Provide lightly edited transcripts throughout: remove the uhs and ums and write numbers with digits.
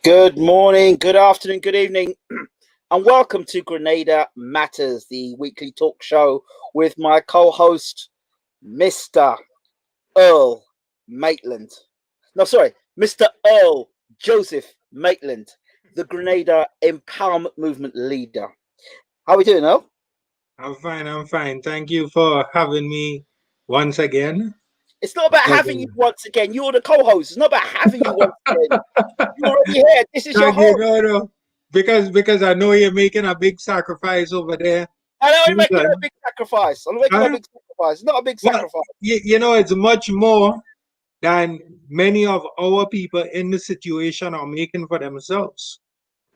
Good morning, good afternoon, good evening, and welcome to Grenada Matters, the weekly talk show with my co-host, Mr. Earl Maitland. No, sorry, Mr. Earl Joseph Maitland, the Grenada Empowerment Movement leader. How are we doing, Earl? I'm fine. I'm fine. Thank you for having me once again. It's not about having you once again. You're the co-host. It's not about having you once again. You're already here. This is your Thank you, home. no. Because I know you're making a big sacrifice over there. I'm making a England. big sacrifice. I'm making a Huh? big sacrifice. It's not a big Well, sacrifice. it's much more than many of our people in the situation are making for themselves.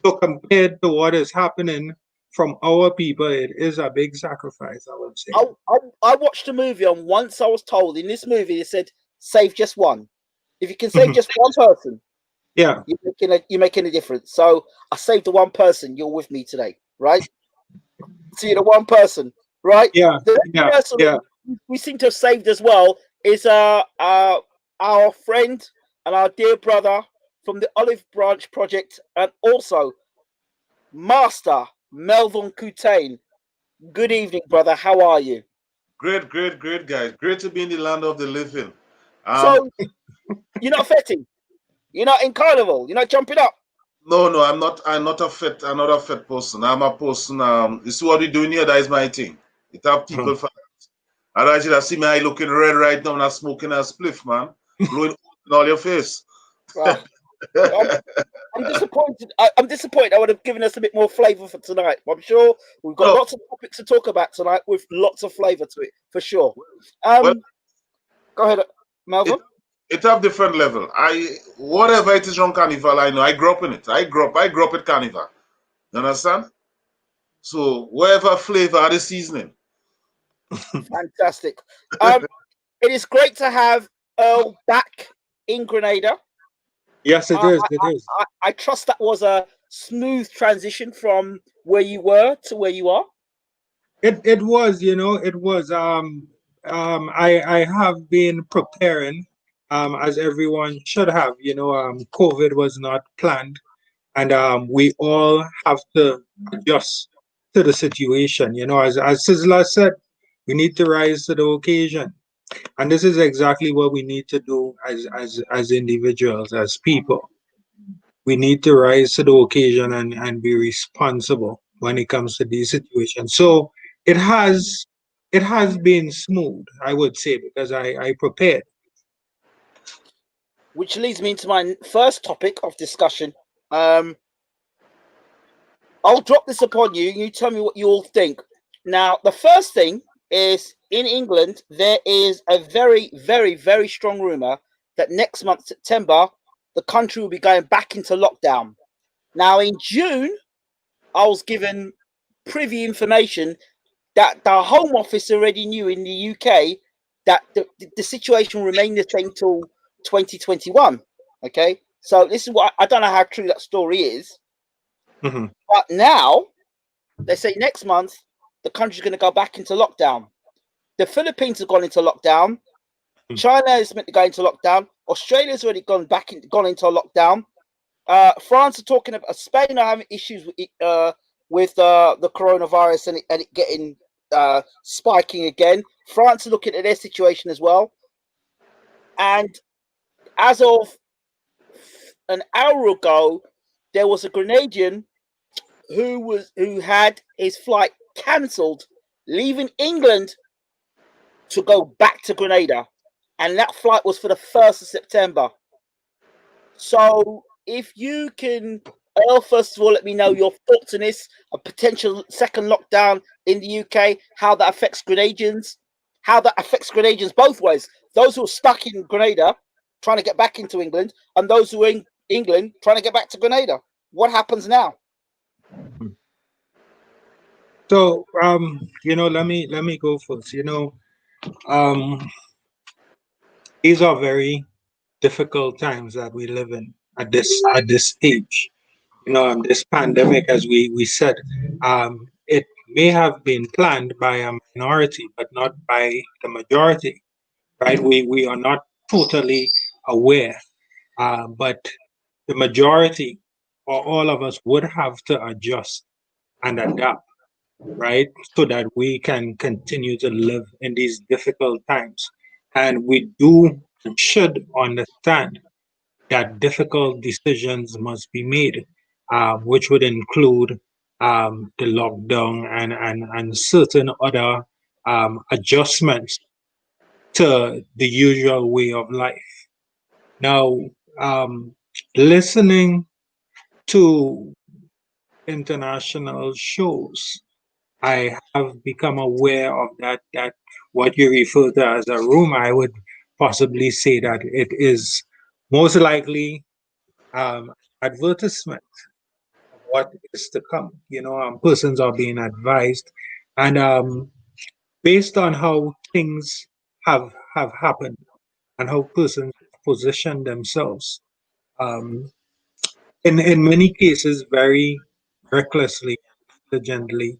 So compared to what is happening from our people, it is a big sacrifice, I would say. I watched a movie, and once I was told in this movie, they said save just one. If you can save just one person, Yeah. you're making a difference. So I saved the one person. You're with me today, right? So you're the one person, right? Yeah. The Yeah. person Yeah. we seem to have saved as well is our friend and our dear brother from the Olive Branch Project, and also Master Melvin COUTAIN. Good evening, brother. How are you? Great, guys. Great to be in the land of the living. So you're not fetting. You're not in carnival. You're not jumping up. No, I'm not. I'm not a fit. I'm not a fit person. I'm a person. You see what we're doing here? That is my thing. It have people for that. Otherwise, you see me eye looking red right now, and I'm smoking a spliff, man, blowing in all your face. Well, I'm disappointed. I'm disappointed. I would have given us a bit more flavour for tonight. I'm sure we've got No, lots of topics to talk about tonight with lots of flavour to it for sure. well, Go ahead, Melvin. it have different level. Whatever it is wrong carnival, I know. I grew up in it. I grew up at carnival. You understand? So whatever flavor are the seasoning. Fantastic. It is great to have Earl back in Grenada. Yes, it is. It is. I trust that was a smooth transition from where you were to where you are. It was, it was. I have been preparing, as everyone should have. COVID was not planned, and we all have to adjust to the situation. As Sizzler said, we need to rise to the occasion, and this is exactly what we need to do as individuals, as people. We need to rise to the occasion and be responsible when it comes to these situations. So it has it has been smooth, I would say, because I prepared. Which leads me into my first topic of discussion. I'll drop this upon you. You tell me what you all think. Now, the first thing is in England, there is a very, very, very strong rumor that next month, September, the country will be going back into lockdown. Now, in June, I was given privy information that the Home Office already knew in the UK that the situation will remain the same till 2021. Okay, so this is what I don't know how true that story is, Mhm. but now they say next month the country's going to go back into lockdown. The Philippines have gone into lockdown. China is meant to go into lockdown. Australia's already gone into lockdown. France are talking about Spain are having issues with the coronavirus and it getting spiking again. France are looking at their situation as well. And as of an hour ago, there was a Grenadian who had his flight cancelled, leaving England to go back to Grenada, and that flight was for the 1st of September. So, if you can, Earl, first of all, let me know your thoughts on this, a potential second lockdown in the UK, how that affects Grenadians, both ways. Those who are stuck in Grenada trying to get back into England, and those who are in England trying to get back to Grenada. What happens now? So let me go first. Um, these are very difficult times that we live in at this stage. This pandemic, as we said, it may have been planned by a minority, but not by the majority, right? We are not totally aware, but the majority or all of us would have to adjust and adapt, right? So that we can continue to live in these difficult times. And we do and should understand that difficult decisions must be made, which would include the lockdown and certain other adjustments to the usual way of life. Now, um, listening to international shows, I have become aware of that what you refer to as a rumor, I would possibly say that it is most likely advertisement of what is to come. Persons are being advised, and based on how things have happened and how persons position themselves, um, in many cases, very recklessly, negligently,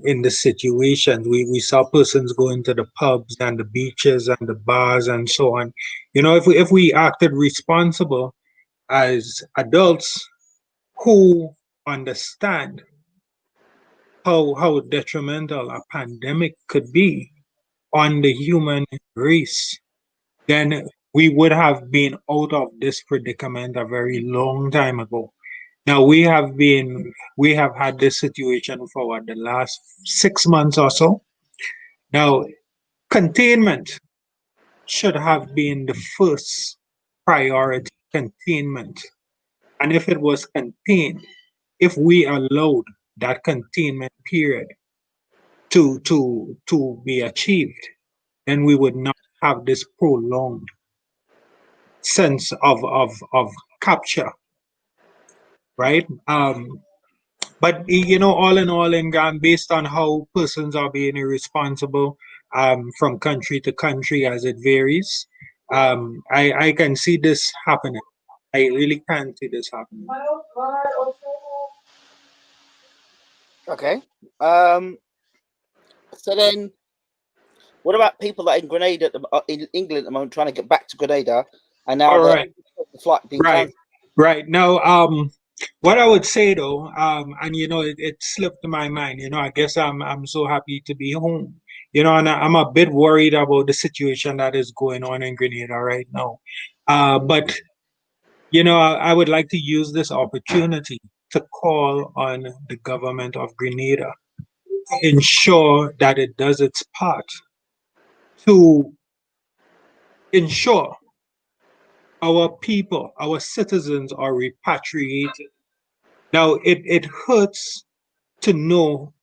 in the situations. We saw persons going to the pubs and the beaches and the bars and so on. If we acted responsible as adults who understand how detrimental a pandemic could be on the human race, then we would have been out of this predicament a very long time ago. Now we have had this situation for the last 6 months or so. Now, containment should have been the first priority, containment. And if it was contained, if we allowed that containment period to be achieved, then we would not have this prolonged sense of capture, right? But all in all, based on how persons are being irresponsible, from country to country as it varies, I can see this happening. I really can see this happening. Okay. So then, what about people that are in Grenada, in England at the moment, trying to get back to Grenada, and now All the right, flight being right, cancelled? right. Now, what I would say though, and it slipped my mind. I guess I'm so happy to be home. And I'm a bit worried about the situation that is going on in Grenada right now. But I would like to use this opportunity to call on the government of Grenada to ensure that it does its part to ensure our people, our citizens are repatriated. Now, it hurts to know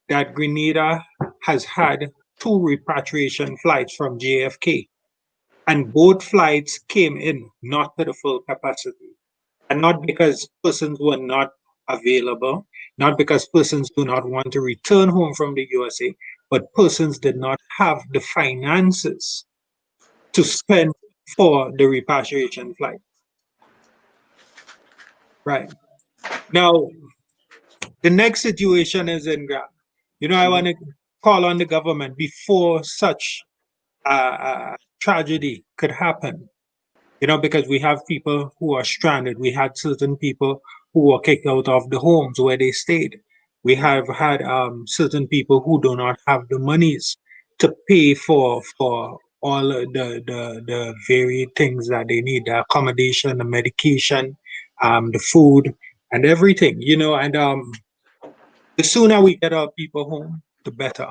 that Grenada has had two repatriation flights from JFK, and both flights came in not to the full capacity. And not because persons were not available, not because persons do not want to return home from the USA, but persons did not have the finances to spend for the repatriation flight. Right. Now, the next situation is Ingram. I want to call on the government before such tragedy could happen. Because we have people who are stranded. We had certain people who were kicked out of the homes where they stayed. We have had certain people who do not have the monies to pay for all the varied things that they need, the accommodation, the medication, the food, and everything. And the sooner we get our people home, the better.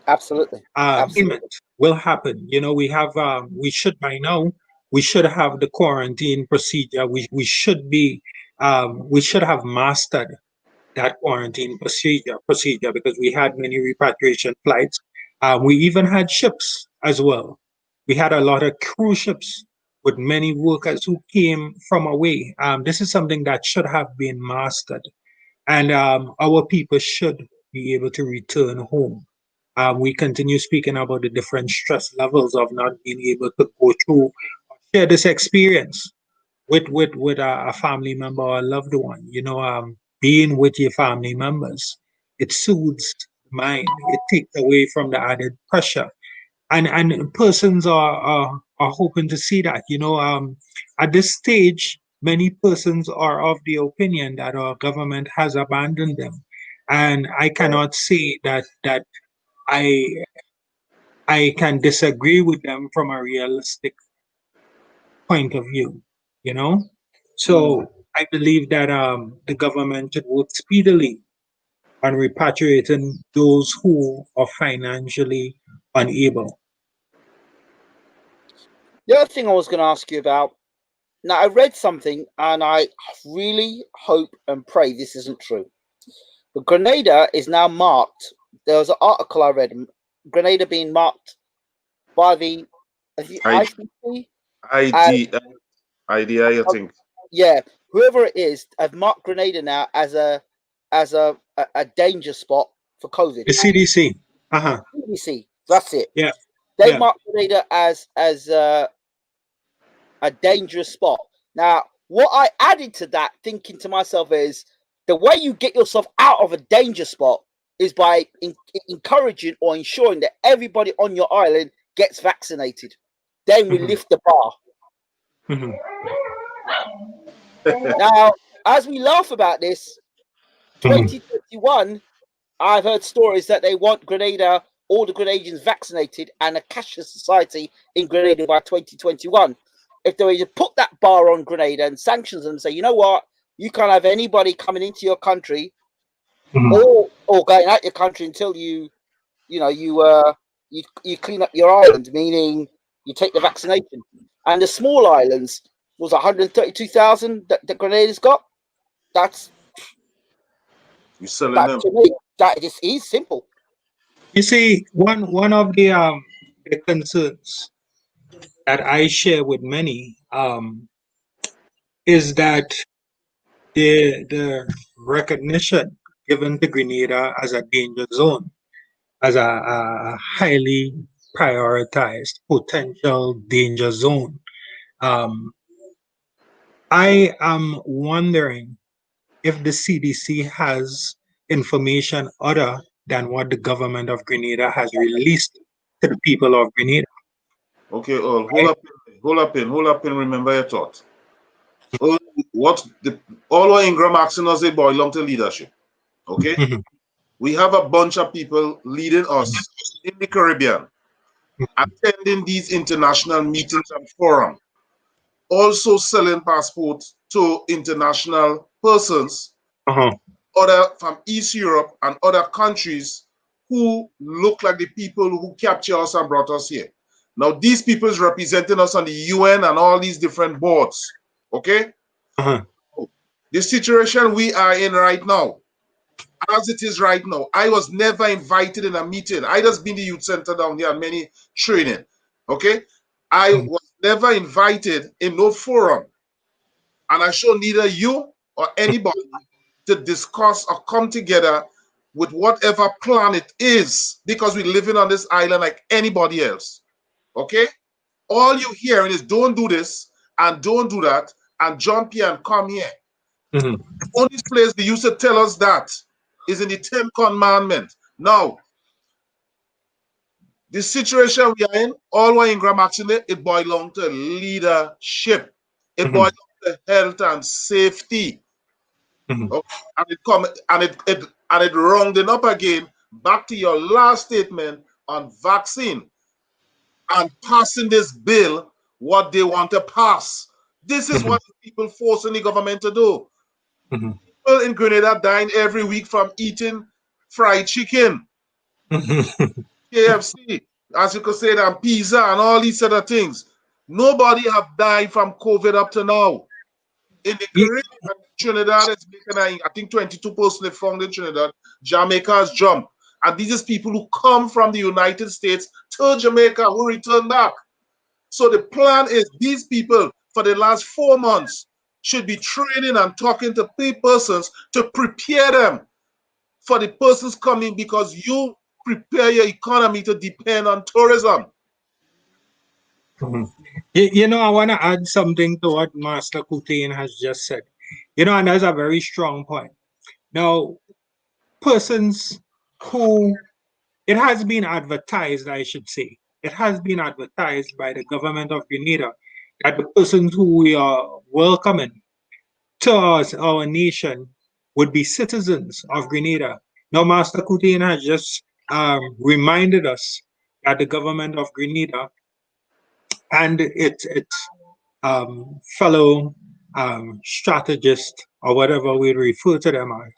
Absolutely. Payment will happen. We should by now, we should have the quarantine procedure. We should be, we should have mastered that quarantine procedure because we had many repatriation flights. We even had ships as well. We had a lot of cruise ships with many workers who came from away. This is something that should have been mastered, and our people should be able to return home. We continue speaking about the different stress levels of not being able to go through, share this experience with a family member or a loved one. Being with your family members, it soothes the mind. It takes away from the added pressure, and persons are hoping to see that. At this stage, many persons are of the opinion that our government has abandoned them. And I cannot say that I I can disagree with them from a realistic point of view, you know? So I believe that the government should work speedily on repatriating those who are financially unable. The other thing I was going to ask you about. Now, I read something, and I really hope and pray this isn't true. But Grenada is now marked. There was an article I read. Grenada being marked by the ICC. IDI, I think. Yeah, whoever it is, have marked Grenada now as a danger spot for COVID. The CDC. Uh-huh. CDC, that's it. Yeah. They Yeah. marked Grenada as a dangerous spot. Now, what I added to that, thinking to myself, is the way you get yourself out of a danger spot is by encouraging or ensuring that everybody on your island gets vaccinated. Then we lift the bar. Mhm. Now, as we laugh about this, 2021, I've heard stories that they want Grenada, all the Grenadians vaccinated, and a cashless society in Grenada by 2021. If they were to put that bar on Grenada and sanctions them and say, you know what, you can't have anybody coming into your country or going out your country until you clean up your island, meaning you take the vaccination. And the small islands was 132,000 that Grenada's got. That's You're selling that them. to me. That just is simple. You see, one of the concerns that I share with many is that the recognition given to Grenada as a danger zone, as a highly prioritized potential danger zone. I am wondering if the CDC has information other than what the government of Grenada has released to the people of Grenada. Okay, Earl, hold up and remember your thought. Earl, all what Ingram asking us, it boil down to leadership. Okay? Mhm. We have a bunch of people leading us in the Caribbean, attending these international meetings and forums, also selling passports to international persons, Uh-huh. other from East Europe and other countries who look like the people who captured us and brought us here. Now, these people is representing us on the UN and all these different boards. Okay? Uh-huh. The situation we are in right now, as it is right now, I was never invited in a meeting. I just been the youth center down here and many training. Okay? I was never invited in no forum. And I show neither you or anybody to discuss or come together with whatever plan it is, because we're living on this island like anybody else. Okay? All you hearing is don't do this and don't do that and jump here and come here. Mhm. The only place they used to tell us that is in the 10th commandment. Now, the situation we are in, all what Ingram actually, it boils down to leadership. It boils down to health and safety. Mhm. Okay? And it come and it rounding up again back to your last statement on vaccine and passing this bill, what they want to pass. This is what people forcing the government to do. Mhm. People in Grenada dying every week from eating fried chicken, Mhm. KFC, as you could say, and pizza and all these other things. Nobody have died from COVID up to now. In the Ye- Caribbean, Trinidad is making, I think 22% they found in Trinidad. Jamaica has jumped. And these are people who come from the United States to Jamaica who return back. So the plan is these people for the last 4 months should be training and talking to persons to prepare them for the persons coming, because you prepare your economy to depend on tourism. Mhm. You know, I want to add something to what Master COUTAIN has just said. You know, and that's a very strong point. Now, persons who, it has been advertised, I should say, it has been advertised by the government of Grenada that the persons who we are welcoming to us, our nation, would be citizens of Grenada. Now, Master COUTAIN has just reminded us that the government of Grenada and its fellow strategists, or whatever we refer to them as,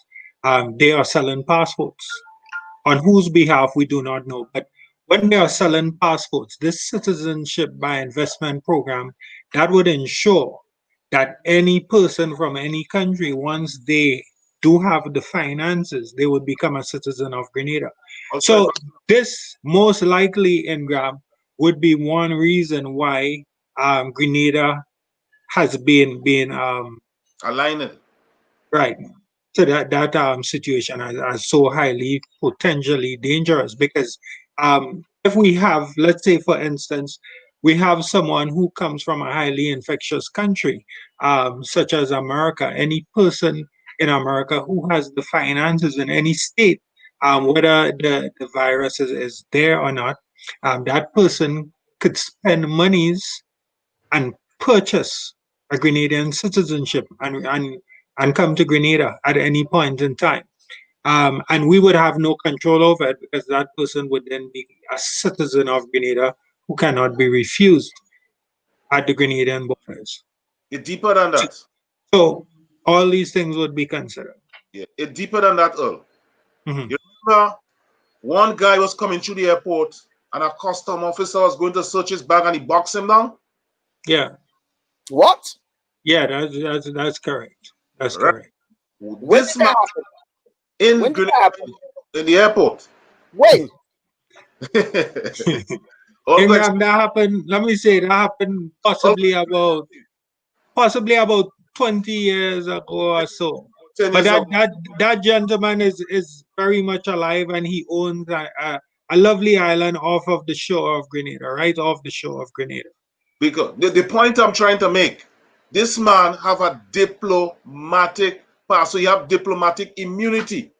they are selling passports. On whose behalf, we do not know. But when they are selling passports, this citizenship by investment program, that would ensure that any person from any country, once they do have the finances, they would become a citizen of Grenada. Also, So this most likely, Ingram, would be one reason why Grenada has been aligning. right. So that situation as so highly potentially dangerous, because if we have, let's say for instance, we have someone who comes from a highly infectious country, such as America. Any person in America who has the finances in any state, whether the virus is there or not, that person could spend monies and purchase a Grenadian citizenship and come to Grenada at any point in time. And we would have no control over it, because that person would then be a citizen of Grenada who cannot be refused at the Grenadian borders. It's deeper than that. So all these things would be considered. Yeah, it's deeper than that, Earl. Mhm. You remember one guy was coming through the airport and a custom officer was going to search his bag and he boxed him down? Yeah, What? yeah, that's correct. That's Right. correct. When This did that man happen? in When did that Grenada, happen? in the airport. When? All good. Ingram, that happened. Let me say that happened possibly about 20 years ago or so. 10 But years ago. that gentleman is very much alive, and he owns a lovely island off of the shore of Grenada, right off the shore of Grenada. Because the point I'm trying to make, this man have a diplomatic pass, so you have diplomatic immunity.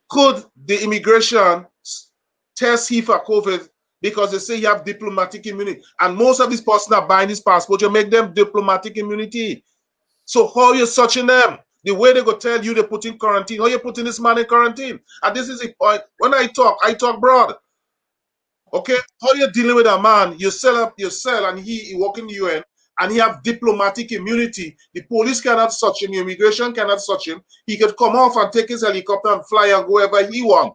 Could the immigration test he for COVID because they say you have diplomatic immunity? And most of these persons are buying this passport, you make them diplomatic immunity. So how you searching them? The way they go tell you they put in quarantine, how you putting this man in quarantine? And this is the point. When I talk broad. Okay, how you dealing with a man? You sell, and he work in the UN, and he have diplomatic immunity. The police cannot search him, the immigration cannot search him. He could come off and take his helicopter and fly and go wherever he want.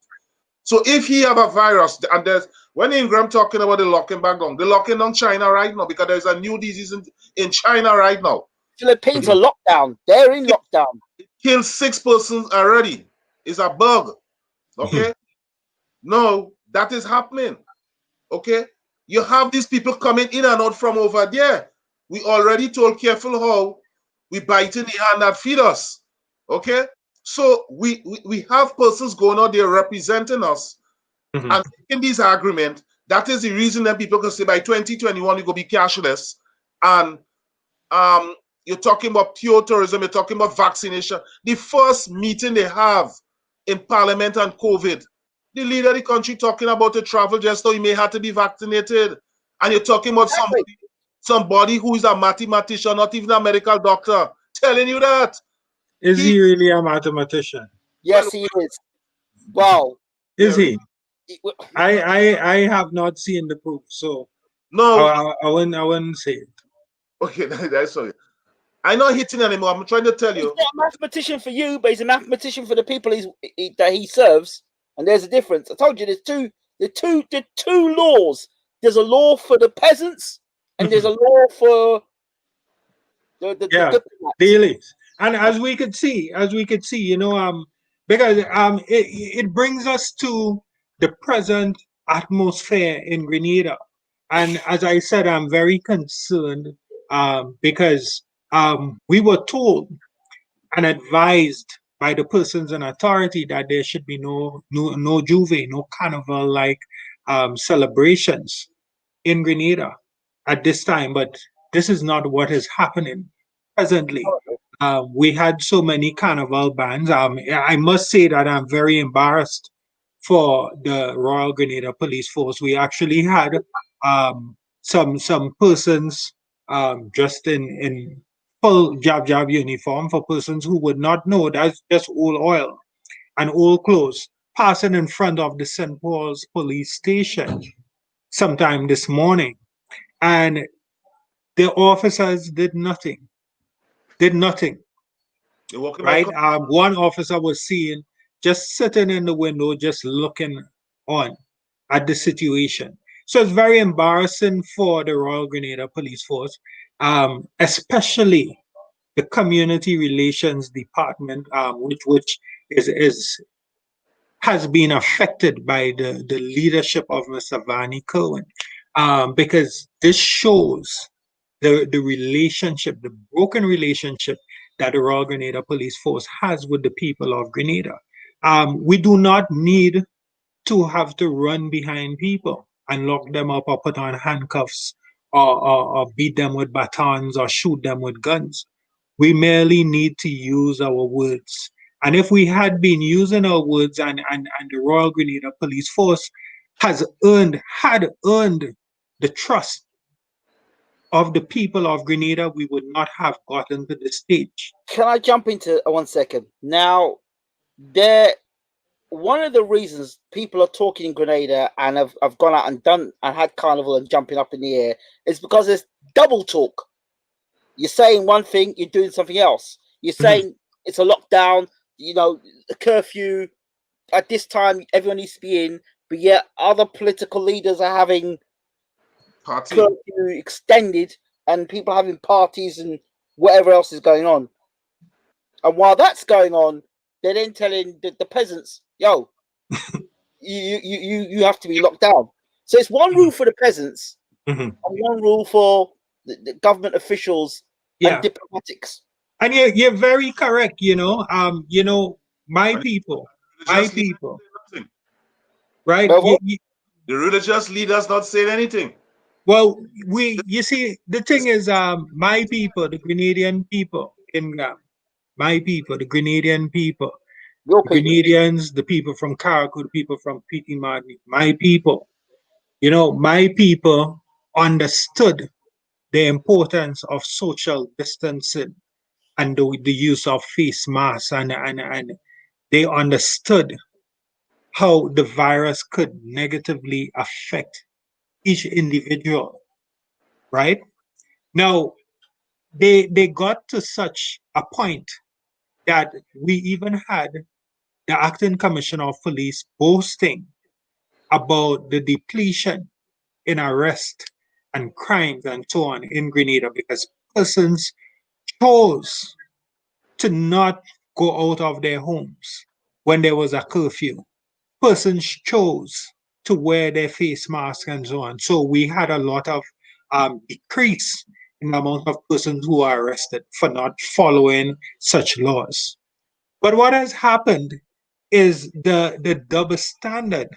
So if he have a virus, and there's when Ingram talking about the locking back down, they're locking down China right now because there's a new disease in China right now. Philippines are locked down. They're in lockdown. Killed 6 persons already. It's a bug. Okay? No, that is happening. Okay? You have these people coming in and out from over there. We already told careful how we bite in the hand that feed us. Okay? So we have persons going out there representing us and making these arguments. That is the reason that people can say by 2021 you go be cashless. And you're talking about pure tourism, you're talking about vaccination. The first meeting they have in Parliament on COVID, the leader of the country talking about the travel just so he may have to be vaccinated. And you're talking about somebody who is a mathematician, not even a medical doctor, telling you that. Is he really a mathematician? Yes, he is. Wow. Is he? I have not seen the proof, so no, I wouldn't say it. Okay, that's sorry. I'm not hitting anymore. I'm trying to tell you. He's not a mathematician for you, but he's a mathematician for the people that he serves. And there's a difference. I told you there's two laws. There's a law for the peasants, and there's a law for the diplomats. The elites. And as we could see, you know, because it brings us to the present atmosphere in Grenada. And as I said, I'm very concerned because we were told and advised by the persons in authority that there should be no Juve, no carnival like celebrations in Grenada at this time. But this is not what is happening presently. We had so many carnival bands. I must say that I'm very embarrassed for the Royal Grenada Police Force. We actually had some persons dressed in full jab uniform. For persons who would not know, that's just old oil and old clothes passing in front of the St. Paul's police station sometime this morning. And the officers did nothing, You're walking by right? One officer was seen just sitting in the window, just looking on at the situation. So it's very embarrassing for the Royal Grenada Police Force, especially the Community Relations Department, which is has been affected by the leadership of Mr. Vanny Cohen, because this shows the relationship, the broken relationship that the Royal Grenada Police Force has with the people of Grenada. We do not need to have to run behind people and lock them up or put on handcuffs or beat them with batons or shoot them with guns. We merely need to use our words. And if we had been using our words and the Royal Grenada Police Force had earned the trust of the people of Grenada, we would not have gotten to this stage. Can I jump into 1 second? Now, one of the reasons people are talking in Grenada and have gone out and had carnival and jumping up in the air is because there's double talk. You're saying one thing, you're doing something else. You're saying it's a lockdown, a curfew. At this time, everyone needs to be in, but yet other political leaders are having curfew extended and people having parties and whatever else is going on. And while that's going on, they're then telling the peasants, yo, you have to be locked down. So it's one rule for the peasants and one rule for the government officials and diplomatics. And you're very correct, my people, right? The religious leaders not saying anything. Well, you see, the thing is, my people, the Grenadian people, Ingram, my people, the Grenadian people, the Grenadians, the people from Carriacou, the people from Petite Marguerite, my people, my people understood the importance of social distancing and the use of face masks, and they understood how the virus could negatively affect each individual, right? Now, they got to such a point that we even had the acting commissioner of police boasting about the depletion in arrest and crimes and so on in Grenada because persons chose to not go out of their homes when there was a curfew. Persons chose to wear their face masks and so on. So we had a lot of decrease in the amount of persons who are arrested for not following such laws. But what has happened is the double standard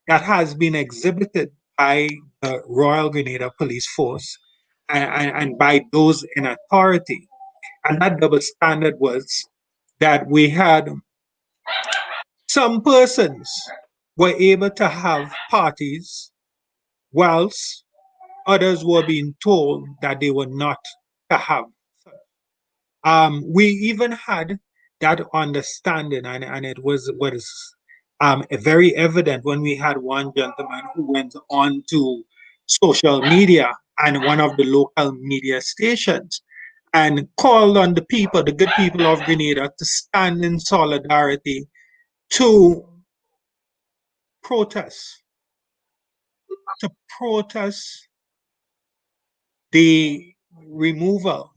that has been exhibited by the Royal Grenada Police Force and by those in authority. And that double standard was that we had some persons were able to have parties whilst others were being told that they were not to have. We even had that understanding, and it was very evident when we had one gentleman who went on to social media and one of the local media stations and called on the people, the good people of Grenada, to stand in solidarity to protest the removal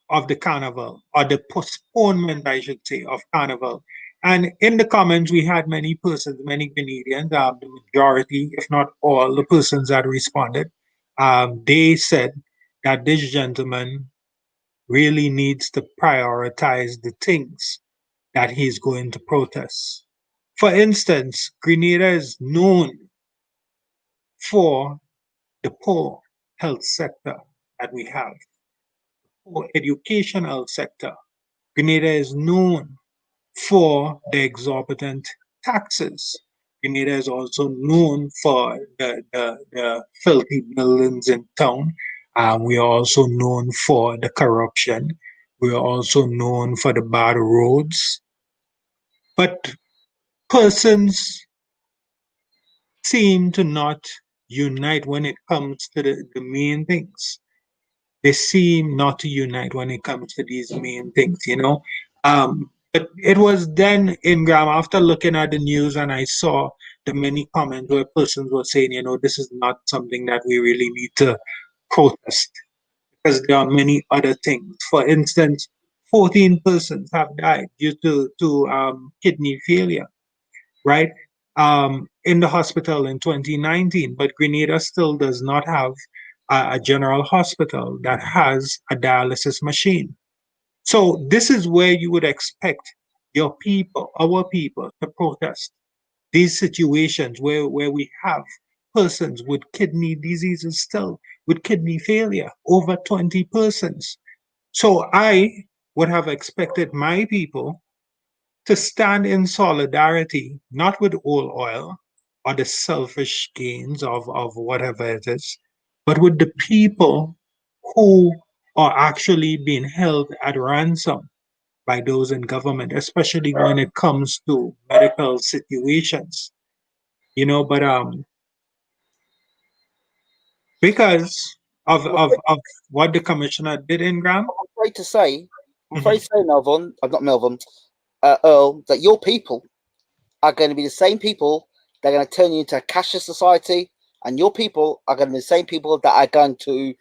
of the carnival, or the postponement, I should say, of carnival. And in the comments, we had many persons, many Canadians, the majority, if not all, the persons that responded, they said that this gentleman really needs to prioritize the things that he's going to protest. For instance, Grenada is known for the poor health sector that we have, poor educational sector. Grenada is known for the exorbitant taxes. Grenada is also known for the filthy buildings in town We are also known for the corruption. We are also known for the bad roads. But persons seem to not unite when it comes to the main things. They seem not to unite when it comes to these main things, you know. But it was then, Ingram, after looking at the news and I saw the many comments where persons were saying, you know, this is not something that we really need to protest because there are many other things. For instance, 14 persons have died due to kidney failure, right? In the hospital in 2019, but Grenada still does not have a general hospital that has a dialysis machine. So this is where you would expect your people, our people, to protest these situations where we have persons with kidney diseases still, with kidney failure, over 20 persons. So I would have expected my people to stand in solidarity, not with all oil or the selfish gains of whatever it is, but with the people who are actually being held at ransom by those in government, especially when it comes to medical situations. You know, but because of what the commissioner did in Graham. I'm afraid to say, Melvin, not Melvin, Earl, that your people are going to be the same people that are going to turn you into a cashless society, and your people are going to be the same people that are going to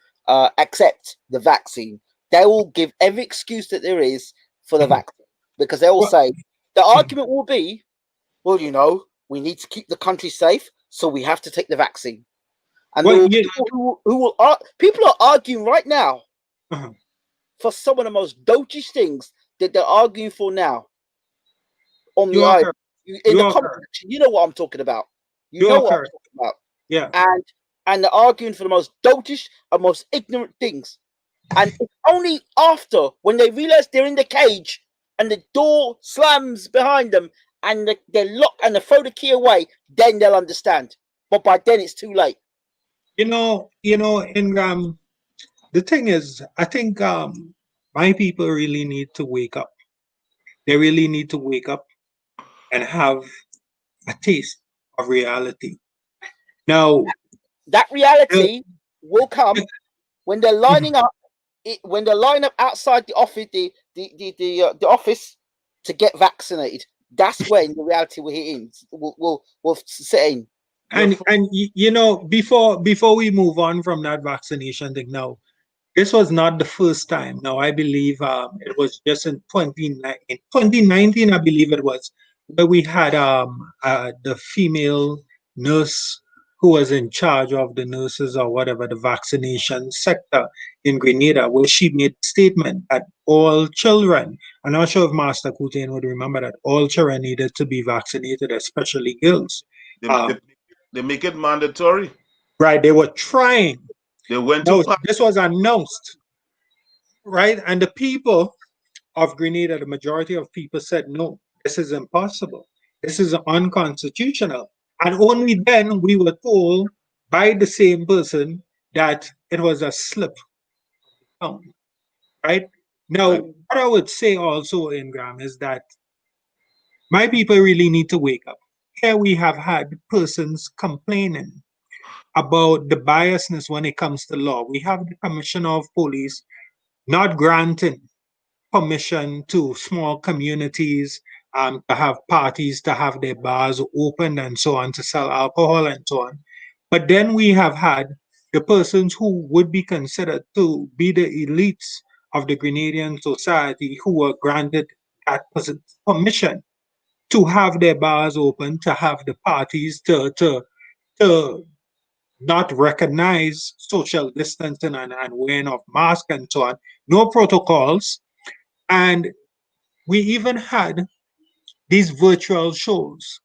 accept the vaccine. They will give every excuse that there is for the vaccine because they will say the argument will be, well, you know, we need to keep the country safe, so we have to take the vaccine. And Well, there will be people who will people are arguing right now for some of the most dotish things that they're arguing for now on the island. In the comment section, you know what I'm talking about. You know what I'm talking about. Yeah. And they're arguing for the most dotish and most ignorant things. And it's only after when they realize they're in the cage and the door slams behind them and they're locked and they throw the key away, then they'll understand. But by then it's too late. You know, Ingram, the thing is, I think my people really need to wake up. They really need to wake up and have a taste of reality. Now, that reality will come when they're lining up. When they're lining up outside the office, the office to get vaccinated. That's when the reality will hit in. Will set in. And you know, before we move on from that vaccination thing, now this was not the first time. Now I believe it was just in 2019, I believe it was, where we had the female nurse who was in charge of the nurses or whatever the vaccination sector in Grenada, where she made a statement that all children, I'm not sure if Master COUTAIN would remember that all children needed to be vaccinated, especially girls. They make it mandatory. Right, they were trying. They went no, to this was announced, right? And the people of Grenada, the majority of people said, no, this is impossible. This is unconstitutional. And only then we were told by the same person that it was a slip of the tongue, right? Now, what I would say also, Ingram, is that my people really need to wake up. Here we have had persons complaining about the biasness when it comes to law. We have the Commissioner of Police not granting permission to small communities to have parties, to have their bars opened and so on, to sell alcohol and so on. But then we have had the persons who would be considered to be the elites of the Grenadian society who were granted that permission to have their bars open, to have the parties, to not recognize social distancing and wearing of masks and so on, no protocols. And we even had these virtual shows,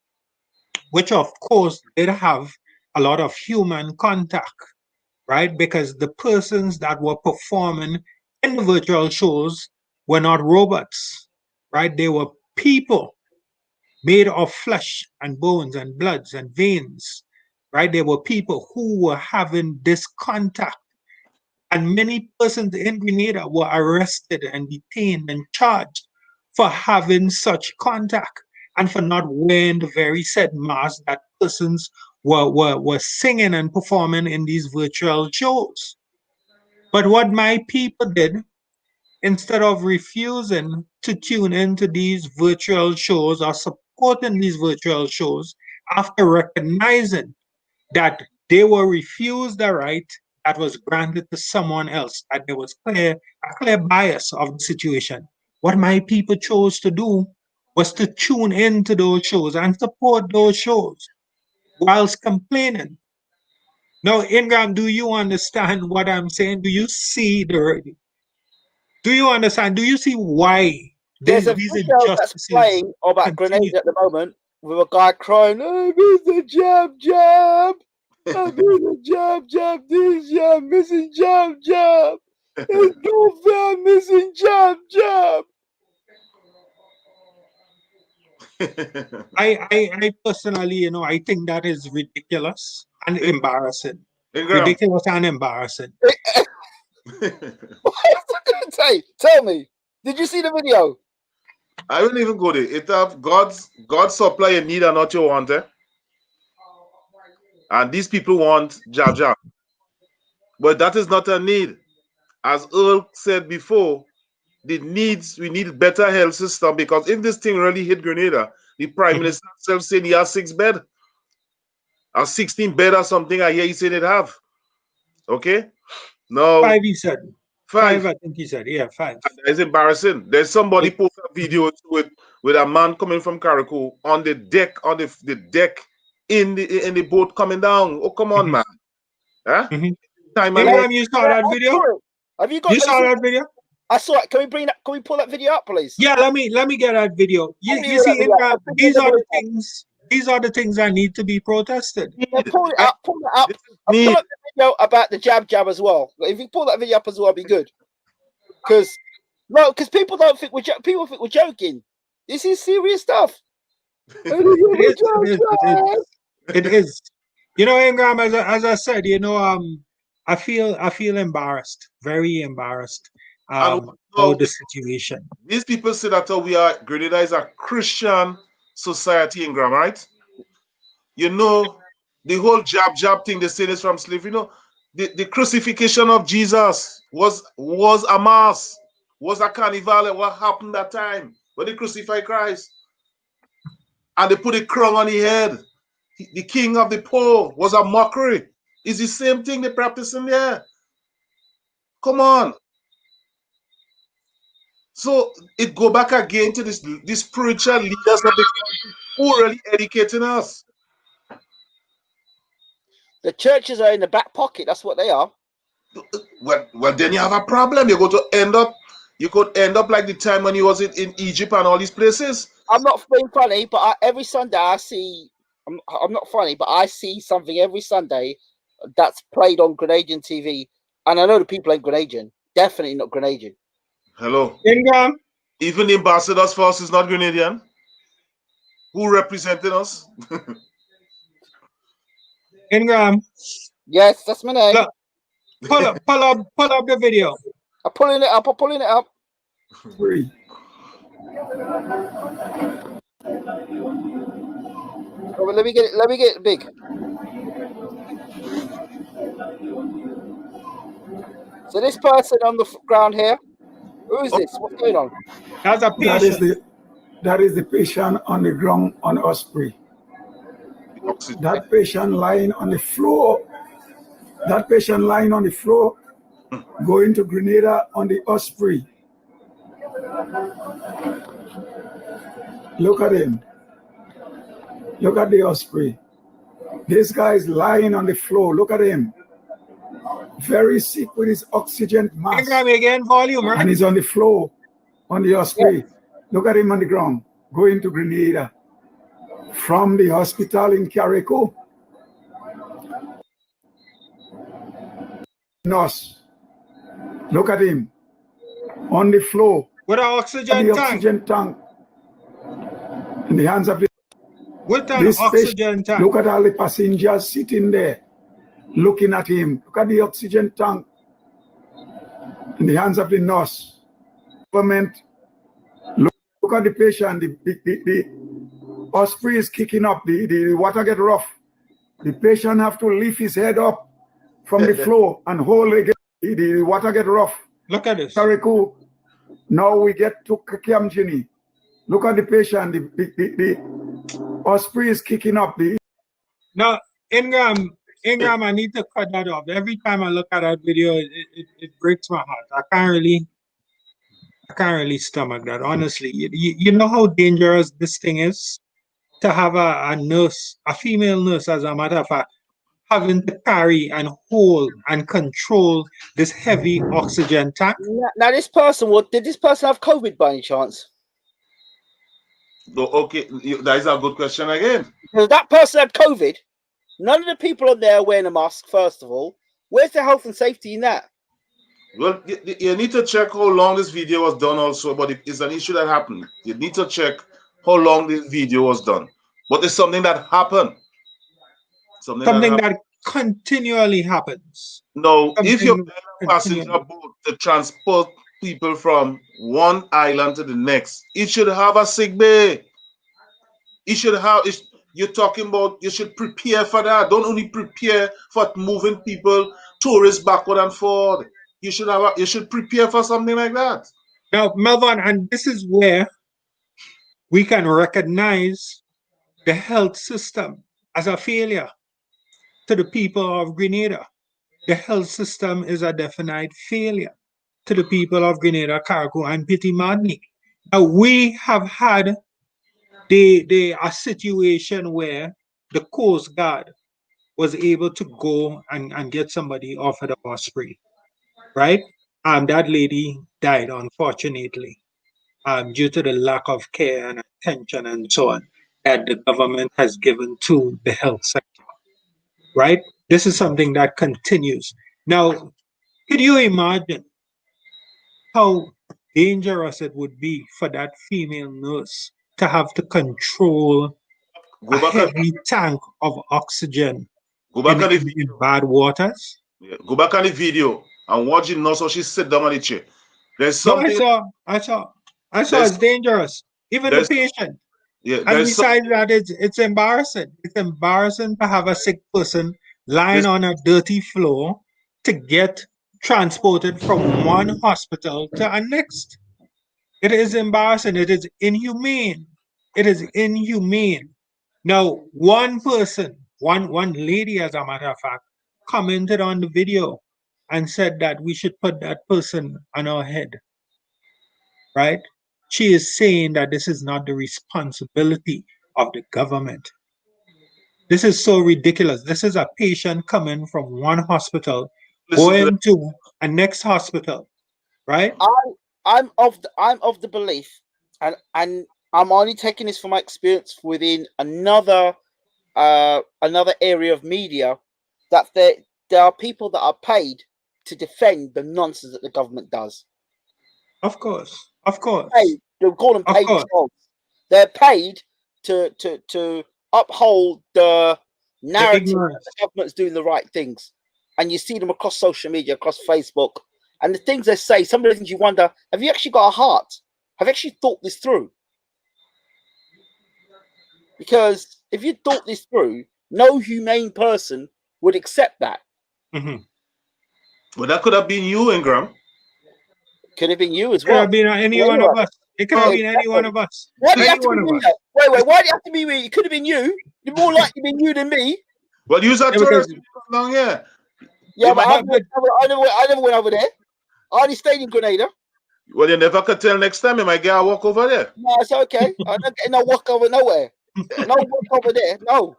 which of course did have a lot of human contact, right? Because the persons that were performing in the virtual shows were not robots, right? They were people made of flesh and bones and bloods and veins, right? They were people who were having this contact And many persons in Grenada were arrested and detained and charged for having such contact and for not wearing the very said mask that persons were singing and performing in these virtual shows. But what my people did, instead of refusing to tune into these virtual shows or supporting these virtual shows, after recognizing that they were refused the right that was granted to someone else, that there was a clear bias of the situation, what my people chose to do was to tune into those shows and support those shows whilst complaining. Now, Ingram, do you understand what I'm saying? Do you see do you understand? Do you see why There's a these video that's injustices playing about continue? Grenada at the moment with a guy crying, "Oh, Mr. Jab Jab, oh, Mr. Jab Jab, this jab, missing Jab Jab, it's no fair, missing Jab Jab." I personally, I think that is ridiculous and embarrassing. Ingram. Ridiculous and embarrassing. What else I gonna say? Tell me, did you see the video? I wouldn't even go there. It have God's supply you need and not you want, eh? And these people want jab jab. But that is not a need. As Earl said before, we need better health system, because if this thing really hit Grenada, the Prime Minister himself said he has 6 bed. Or 16 bed or something, I hear he said it have. Okay? No. 5, he said. 5. 5, I think he said. Yeah, 5. It's embarrassing. There's somebody posted a video with a man coming from Carriacou on the deck, the deck in the boat coming down. Oh, come on, man. Huh? Ingram, you saw that video? Have you got? You saw that video? I saw it. Can we pull that video up, please? Yeah, let me get that video. You see, Ingram, these are the things that need to be protested. Yeah, pull it up. Pull it up. I'll pull up the video about the jab jab as well. If you pull that video up as well, it'd be good. Because people don't think people think we're joking. This is serious stuff. It is. Ingram, as I said, I feel embarrassed, very embarrassed about the situation. These people say that Grenada is a Christian society, Ingram, right? The whole jab thing, they say this from slavery. The crucifixion of Jesus was a mass, was a carnival. What happened that time when they crucified Christ? And they put a crown on his head. The king of the poor was a mockery. It's the same thing they practice in there. Come on. So it go back again to this spiritual leaders of the country who are really educating us. The churches are in the back pocket. That's what they are. Well, then you have a problem. You could end up like the time when you was in Egypt and all these places. I'm not being funny, but every Sunday I see. I'm not funny, but I see something every Sunday that's played on Grenadian TV, and I know the people ain't Grenadian. Definitely not Grenadian. Hello. Ingram. Even the ambassador's force is not Grenadian. Who represented us? Ingram. Yes, that's my name. Look, pull up the video. I'm pulling it up. Free. Oh, well, let me get it big. So this person on the ground here, who is this? What's going on? That's a patient. That is the patient on the ground on Osprey. That patient lying on the floor. That patient lying on the floor, going to Grenada on the Osprey. Look at him. Look at the Osprey. This guy is lying on the floor. Look at him. Very sick with his oxygen mask. Ingram again, volume, right? And he's on the floor on the Osprey. Yeah. Look at him on the ground, going to Grenada from the hospital in Carriacou. Nurse, look at him on the floor with an oxygen tank in the hands of the with an oxygen tank. Look at all the passengers sitting there looking at him. Look at the oxygen tank in the hands of the nurse. Government, look at the patient, the osprey is kicking up, the water get rough. The patient have to lift his head up from the floor and hold again. The water get rough. Look at this. Very cool. Now we get to Kiamjini. Look at the patient, the osprey is kicking up. Now, Ingram, I need to cut that off. Every time I look at that video, it breaks my heart. I can't really stomach that, honestly. You know how dangerous this thing is? To have a nurse, a female nurse, as a matter of fact, having to carry and hold and control this heavy oxygen tank. Now, this person, did this person have COVID by any chance? Okay, that is a good question again. Because that person had COVID. None of the people on there are wearing a mask, first of all. Where's the health and safety in that? Well, you need to check how long this video was done also, but it's an issue that happened. You need to check how long this video was done. But it's something that happened. Something that continually happens. No, if you're a passenger boat to transport people from one island to the next, it should have a sick bay. It should have, you're talking about, you should prepare for that. Don't only prepare for moving people, tourists backward and forward. You should prepare for something like that. Now, Melvaughn, and this is where we can recognize the health system as a failure to the people of Grenada. The health system is a definite failure to the people of Grenada, Carriacou, and Petit Martinique. Now, we have had a situation where the Coast Guard was able to go and get somebody off of the osprey, right? That lady died, unfortunately, due to the lack of care and attention and so on that the government has given to the health sector, right? This is something that continues. Now, could you imagine how dangerous it would be for that female nurse to have to control a heavy tank of oxygen in bad waters? Yeah. Go back on the video and watch it. Nurse how she sit down on the chair. There's something. No, I saw. It's dangerous. Even the patient. Yeah. And besides that, it's embarrassing. It's embarrassing to have a sick person lying on a dirty floor to get transported from one hospital to the next. It is embarrassing. It is inhumane. It is inhumane. Now, one person, one lady, as a matter of fact, commented on the video and said that we should put that person on our head, right? She is saying that this is not the responsibility of the government. This is so ridiculous. This is a patient coming from one hospital going to a next hospital, right? I'm of the belief, and I'm only taking this from my experience within another area of media, that there are people that are paid to defend the nonsense that the government does. Of course. They'll call them paid trolls. They're paid to uphold the narrative that the government's doing the right things. And you see them across social media, across Facebook, and the things they say, some of the things you wonder, have you actually got a heart? Have you actually thought this through? Because if you thought this through, no humane person would accept that. Mm-hmm. Well, that could have been you, Ingram. Could have been you as well. Could have been any one of us. It could have been any one of us. Why do you have to be me? Wait, why do you have to be me? It could have been you. You're more likely been you than me. Well, you said tourist long here. Yeah, but I never went over there. I only stayed in Grenada. Well, you never could tell next time you might get a walk over there. No, it's okay. I don't get no walk over nowhere. No walk over there. No.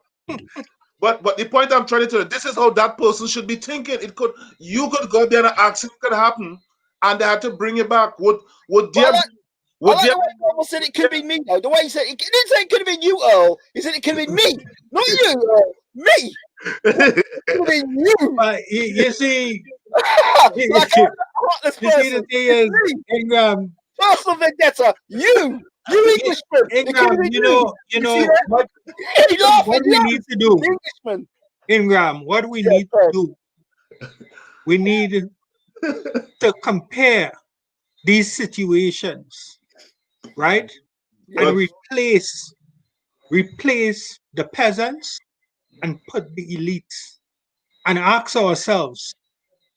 But the point I'm trying to tell you, this is how that person should be thinking. You could go there and an accident could happen, and they had to bring you back. Would there? I like the way Earl said it could have been me, though. The way he said it didn't say it could have been you, Earl. He said it could have been me, not you, Earl. Me. It could have been you. You see, the thing is, Ingram. Personal vendetta. You Englishman. Ingram, you know what we need to do. Englishman. Ingram, what we need to do. We need to compare these situations, right? Yeah. And replace the peasants and put the elites, and ask ourselves,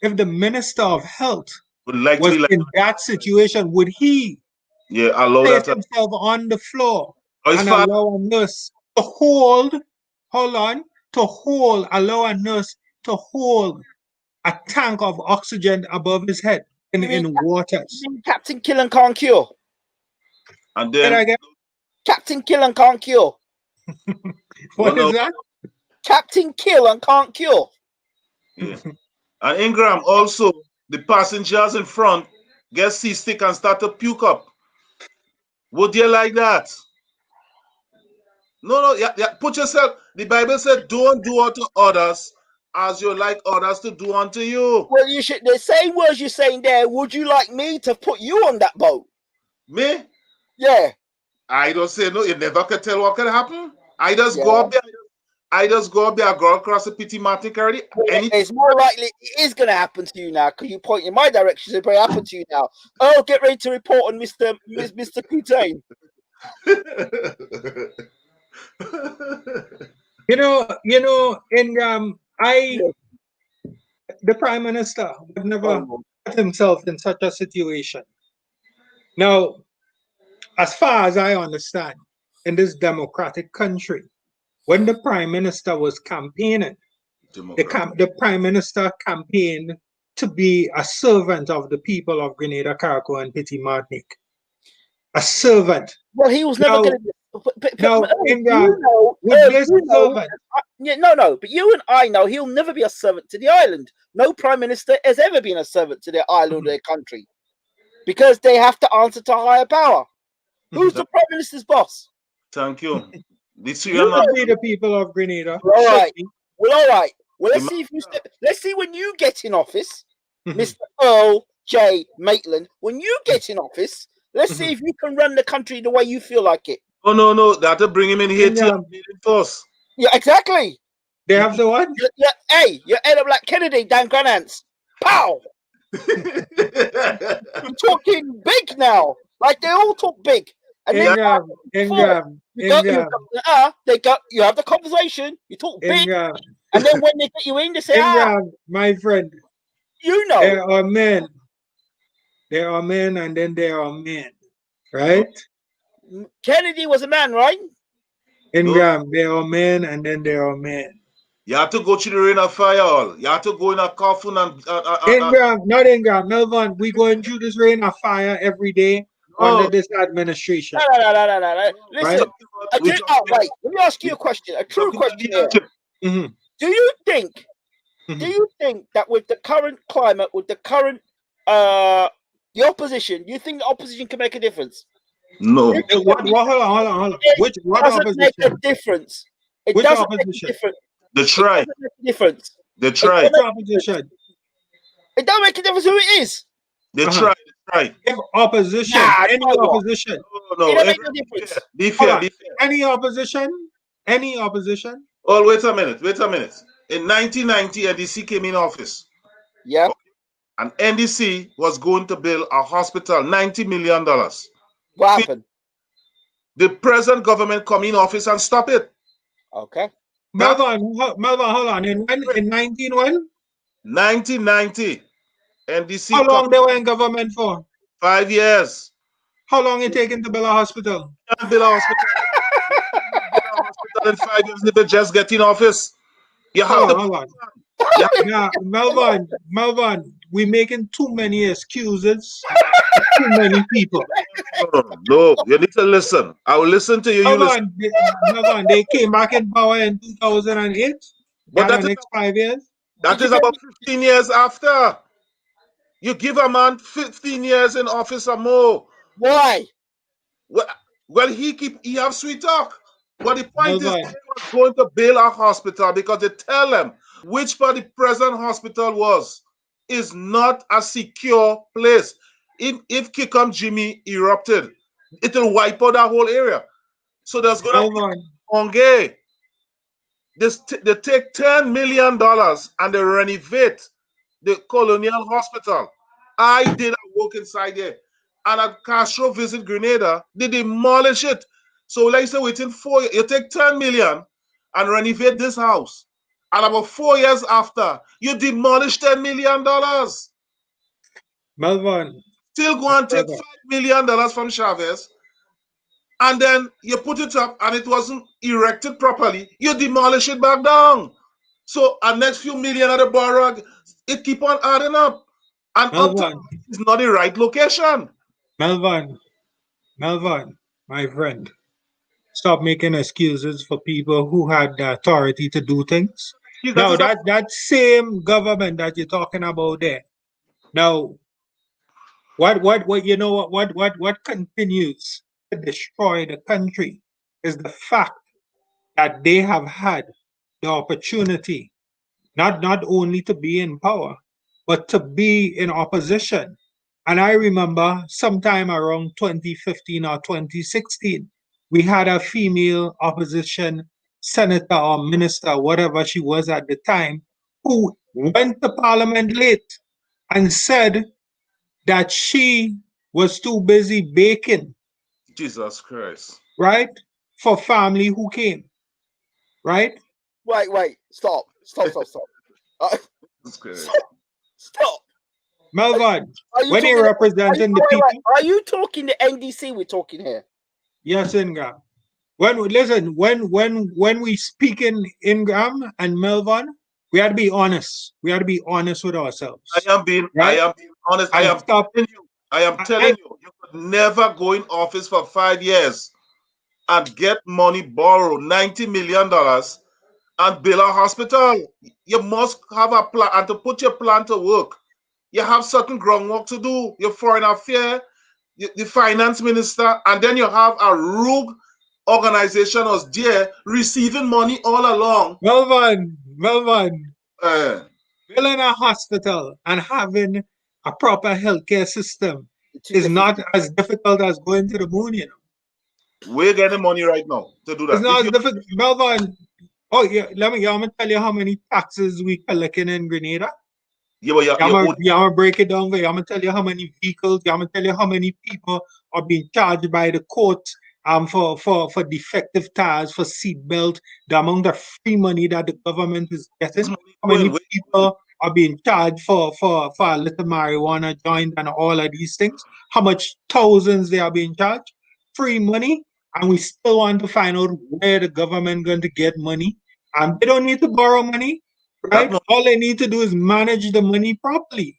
if the Minister of Health Would like to was be like, in that situation, would he yeah, allow place that. himself on the floor Oh, his and father. allow a nurse to allow a nurse to hold a tank of oxygen above his head You mean in waters? Captain Kill and can't cure? And Say that then, again? Captain Kill and can't cure. What no. is that? Captain Kill and can't cure. Yeah. And Ingram also, the passengers in front get seasick and start to puke up. Would you like that? No, yeah, put yourself. The Bible said, "Don't do unto others as you like others to do unto you." Well, you should. The same words you're saying there. Would you like me to put you on that boat? Me? Yeah. I don't say no. You never can tell what can happen. I just Yeah. go up there. I go across the Pity Martin already. It's more likely it is going to happen to you now because you point in my direction. It's going to happen to you now. Oh, get ready to report on Mr. COUTAIN. The Prime Minister would never Oh, put himself in such a situation. Now, as far as I understand, in this democratic country, when the Prime Minister was campaigning, the Prime Minister campaigned to be a servant of the people of Grenada, Carriacou, and Petit Martinique. A servant. well, he was never going to be. But servant. But you and I know he'll never be a servant to the island. No Prime Minister has ever been a servant to their island or their country because they have to answer to a higher power. Who's the Prime Minister's boss? Thank you. You will be the people of Grenada. All right. Well, let's see if you let's see when you get in office, Mr. Earl J. Maitland. When you get in office, let's see if you can run the country the way you feel like it. Oh no, that'll bring him in here to force. Yeah, exactly. They have the what? Hey, you end up like Kennedy down Grandance. Pow! You're talking big now. Like they all talk big. And Ingram. You have the conversation, you talk big, and then when they get you in, they say, my friend, you know. There are men, and then there are men, right? Kennedy was a man, right? Ingram, there are men, and then there are men. You have to go through the rain of fire, all. You have to go in a coffin and... Ingram, not Ingram, Melvaughn, we going through this rain of fire every day under this administration. No. Listen, wait, let me ask you a question, a true question here. Do you think that with the current climate, with the current the opposition, you think the opposition can make a difference? No. Hold on. What opposition? Make a difference. It Which doesn't opposition? make a difference. The try. It doesn't make a difference. The try. Which opposition? It don't make a difference who it is. The try. If opposition, any opposition. No. It don't make no difference. Be fair. Any opposition? Oh, wait a minute. In 1990, NDC came in office. Yeah. And NDC was going to build a hospital, $90 million. What happened? The present government come in office and stop it. Okay. Melvaughn, hold on. In 1990. NDC. How long they were in government for? 5 years. How long it taken to build a hospital? You can't build a hospital. In 5 years if they just get in office. You have hold on. Yeah, Melvaughn, we making too many excuses. Too many people. No, you need to listen. I will listen to you. Melvaughn, they came back in power in 2008. But the next 5 years. That is about 15 years after. You give a man 15 years in office or more. Why? Well, he have sweet talk. But the point is, they were going to build a hospital because they tell them which part the present hospital is not a secure place. If Kickham Jimmy erupted, it will wipe out that whole area. So there's going to be Hongay. They take $10 million and they renovate the Colonial Hospital. I did work inside there. And at Castro visit Grenada, they demolish it. So like I said, within 4 years, you take 10 million and renovate this house. And about 4 years after, you demolish $10 million. Melvin, Still go and take brother. $5 million from Chavez. And then you put it up and it wasn't erected properly. You demolish it back down. So our next few million at the borough, it keep on adding up. And Melvin, uptown is not the right location. Melvin, my friend. Stop making excuses for people who had the authority to do things. Now that same government that you're talking about there. Now, what you know what continues to destroy the country is the fact that they have had the opportunity not only to be in power, but to be in opposition. And I remember sometime around 2015 or 2016, we had a female opposition senator or minister, whatever she was at the time, who went to parliament late and said that she was too busy baking, Jesus Christ. right, for family who came, right? Wait, stop. Uh, stop. Melvin, Are you when you're representing the people, are you talking the NDC? We're talking here. yes, Ingram. When we speak in Ingram and Melvin, we have to be honest. We have to be honest with ourselves. I am being honest. I am telling you, you could never go in office for 5 years and get money borrowed, $90 million, and build a hospital. You must have a plan, and to put your plan to work, you have certain groundwork to do. Your foreign affairs, the finance minister, and then you have a rogue organization was there receiving money all along. Melvin, building a hospital and having a proper healthcare system is not as difficult as going to the moon, you know. We're getting money right now to do that. It's not difficult. Melvin, oh yeah, I'm gonna tell you how many taxes we collecting in Grenada. Yeah, I'm gonna break it down for you. I'm gonna tell you how many vehicles, I'm gonna tell you how many people are being charged by the court for defective tires, for seatbelt, the amount of free money that the government is getting, how many people are being charged for a little marijuana joint and all of these things, how much thousands they are being charged, free money, and we still want to find out where the government going to get money. They don't need to borrow money, right? All they need to do is manage the money properly,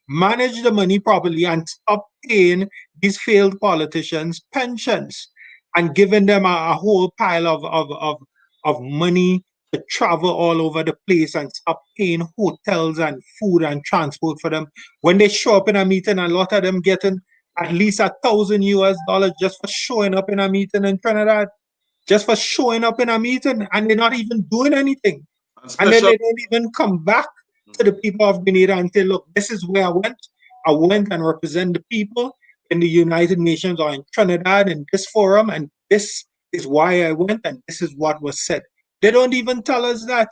and stop paying these failed politicians pensions and giving them a whole pile of money to travel all over the place and stop paying hotels and food and transport for them. When they show up in a meeting, a lot of them getting at least $1,000 just for showing up in a meeting in Trinidad, just for showing up in a meeting, and they're not even doing anything. And then they don't even come back to the people of Grenada and say, look, this is where I went. I went and represent the people in the United Nations or in Trinidad in this forum, and this is why I went, and this is what was said. They don't even tell us that.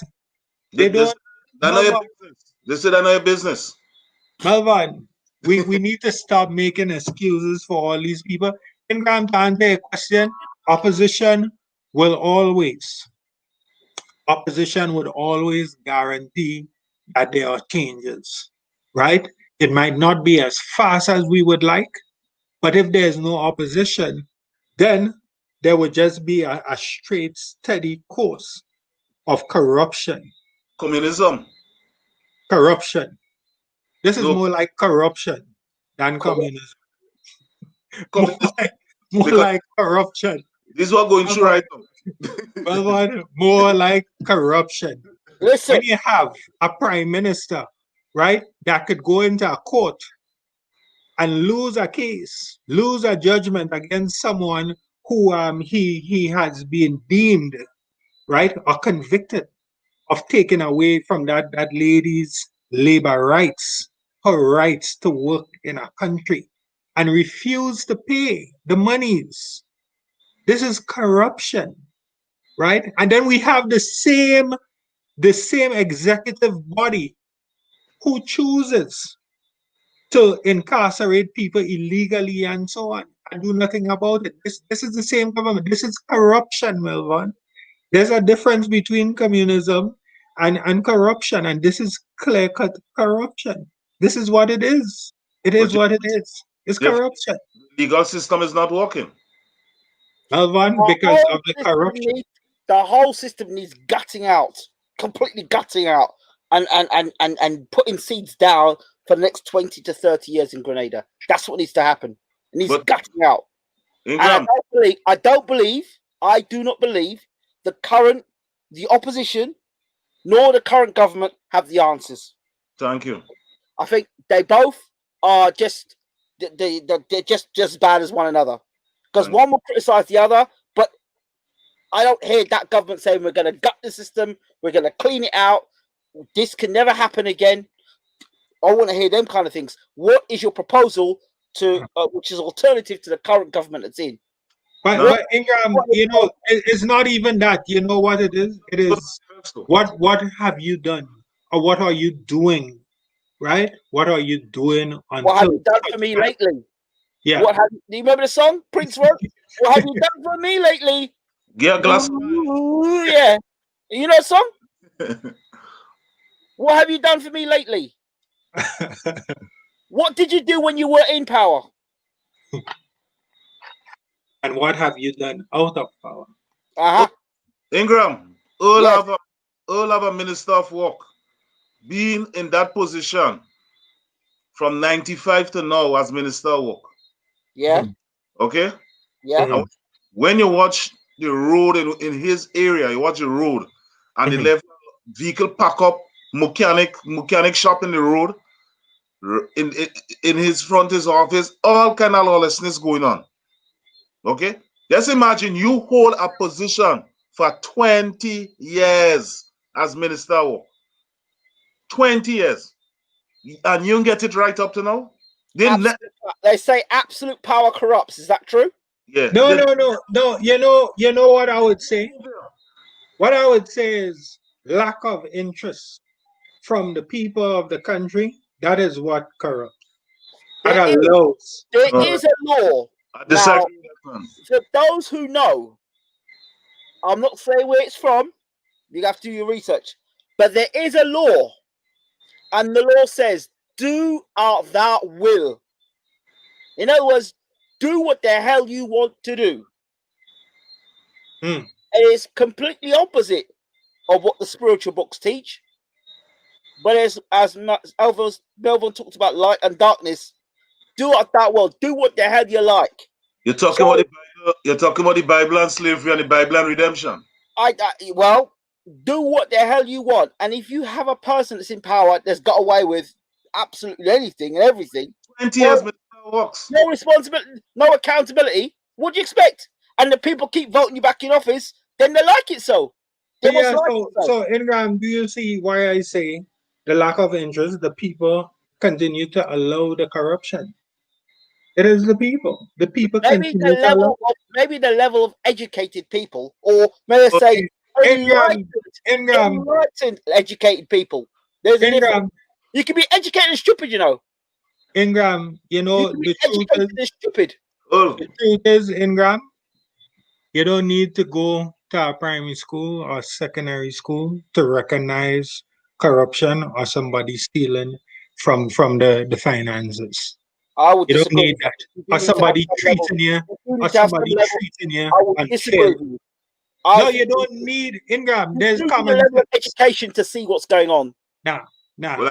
They don't. They said I know your business. Melvin, we need to stop making excuses for all these people. Ingram, to answer your question, opposition would always guarantee that there are changes, right? It might not be as fast as we would like, but if there's no opposition, then there would just be a straight, steady course of corruption. Communism. Corruption. This is more like corruption than communism. More like corruption. This is what going through right now. More like corruption. Listen. When you have a prime minister, right, that could go into a court and lose a case, lose a judgment against someone who he has been deemed, right, or convicted of taking away from that lady's labor rights, her rights to work in a country, and refuse to pay the monies. This is corruption, right? And then we have the same executive body who chooses to incarcerate people illegally and so on and do nothing about it. This is the same government. This is corruption, Melvin. There's a difference between communism and corruption, and this is clear-cut corruption. This is what it is. It is what it is. It's corruption. The legal system is not working. Melvin, because of the corruption. The whole system needs gutting out, completely gutting out, and putting seeds down for the next 20 to 30 years in Grenada. That's what needs to happen. It needs gutting out. Ingram, And I do not believe the opposition, nor the current government have the answers. thank you. I think they both are they're just as bad as one another. Because one will criticize the other, but I don't hear that government saying we're going to gut the system, we're going to clean it out, this can never happen again. I want to hear them kind of things. What is your proposal to, which is alternative to the current government that's in? But Ingram, it's not even that. You know what it is? It is what have you done, or what are you doing, right? What are you doing? What have you done for me lately? Yeah. Do you remember the song Prince wrote? What have you done for me lately? Get a glass. Ooh, yeah. You know the song? What have you done for me lately? What did you do when you were in power? And what have you done out of power? Ingram, all have a minister of work. Being in that position from 95 to now as minister of work. Yeah. Okay? Yeah. When you watch the road in his area, you watch the road, and the left vehicle pack up, mechanic shop in the road, in his front his office, all kind of lawlessness going on. Okay? Just imagine you hold a position for 20 years as minister of work. 20 years. And you get it right up to now? They say absolute power corrupts. Is that true? Yeah. No. You know what I would say? What I would say is lack of interest from the people of the country. That is what corrupts. There is a law. Now, for those who know, I'm not saying where it's from. You have to do your research. But there is a law. And the law says, do art thou will. In other words, do what the hell you want to do. It is completely opposite of what the spiritual books teach. But as Melvin talked about light and darkness, do art thou will. Do what the hell you like. You're talking about the Bible. You're talking about the Bible and slavery and the Bible and redemption. Well, do what the hell you want. And if you have a person that's in power that's got away with absolutely anything and everything, 20 years, but it works. No responsibility, no accountability. What do you expect? And the people keep voting you back in office, then they like it so. So Ingram, do you see why I say the lack of interest? The people continue to allow the corruption. It is the people. The people maybe the level of educated people, or may I say enlightened educated people. There's a difference. You can be educated and stupid, you know. Ingram, the truth is, Ingram, you don't need to go to a primary school or secondary school to recognize corruption or somebody stealing from the finances. I would you don't need that. Or somebody treating you. Or somebody treating you unfair. No, you don't need Ingram. There's common level of education to see what's going on. No,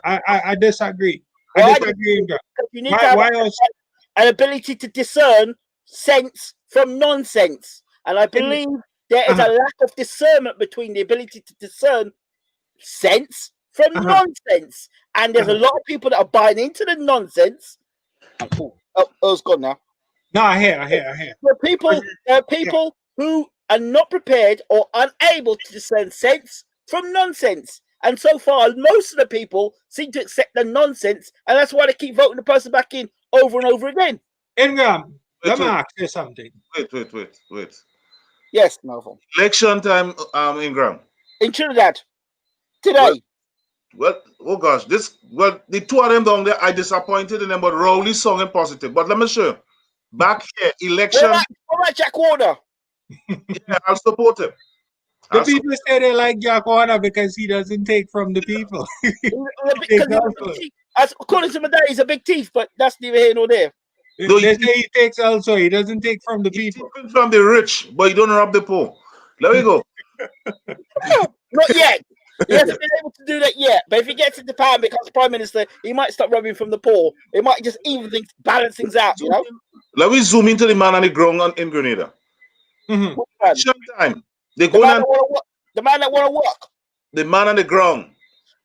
I disagree. I disagree, Ingram. You need to have an ability to discern sense from nonsense. And I believe there is a lack of discernment between the ability to discern sense from nonsense. And there's a lot of people that are buying into the nonsense. It's gone now. No, I hear. There are people who are not prepared or unable to discern sense from nonsense. And so far, most of the people seem to accept the nonsense, and that's why they keep voting the person back in over and over again. Ingram, let me ask you something. Wait. Yes, Melvin. Election time, Ingram. In Trinidad, today. Well, oh gosh, the two of them down there, I disappointed in them, but Rowley song and positive. But let me show you. Back here, election, What about Jack Warner? yeah, I'll support him. The people say they like Jack Warner because he doesn't take from the people. As according to my dad, he's a big thief, but that's neither here nor there. They say he takes also. He doesn't take from the people. From the rich, but he don't rob the poor. There we go. Not yet. He hasn't been able to do that yet. But if he gets into power and becomes prime minister, he might start robbing from the poor. It might just even things, balance things out, you know? Let me zoom into the man on the ground in Grenada. Sometime they go the man that want to work. The man on the ground.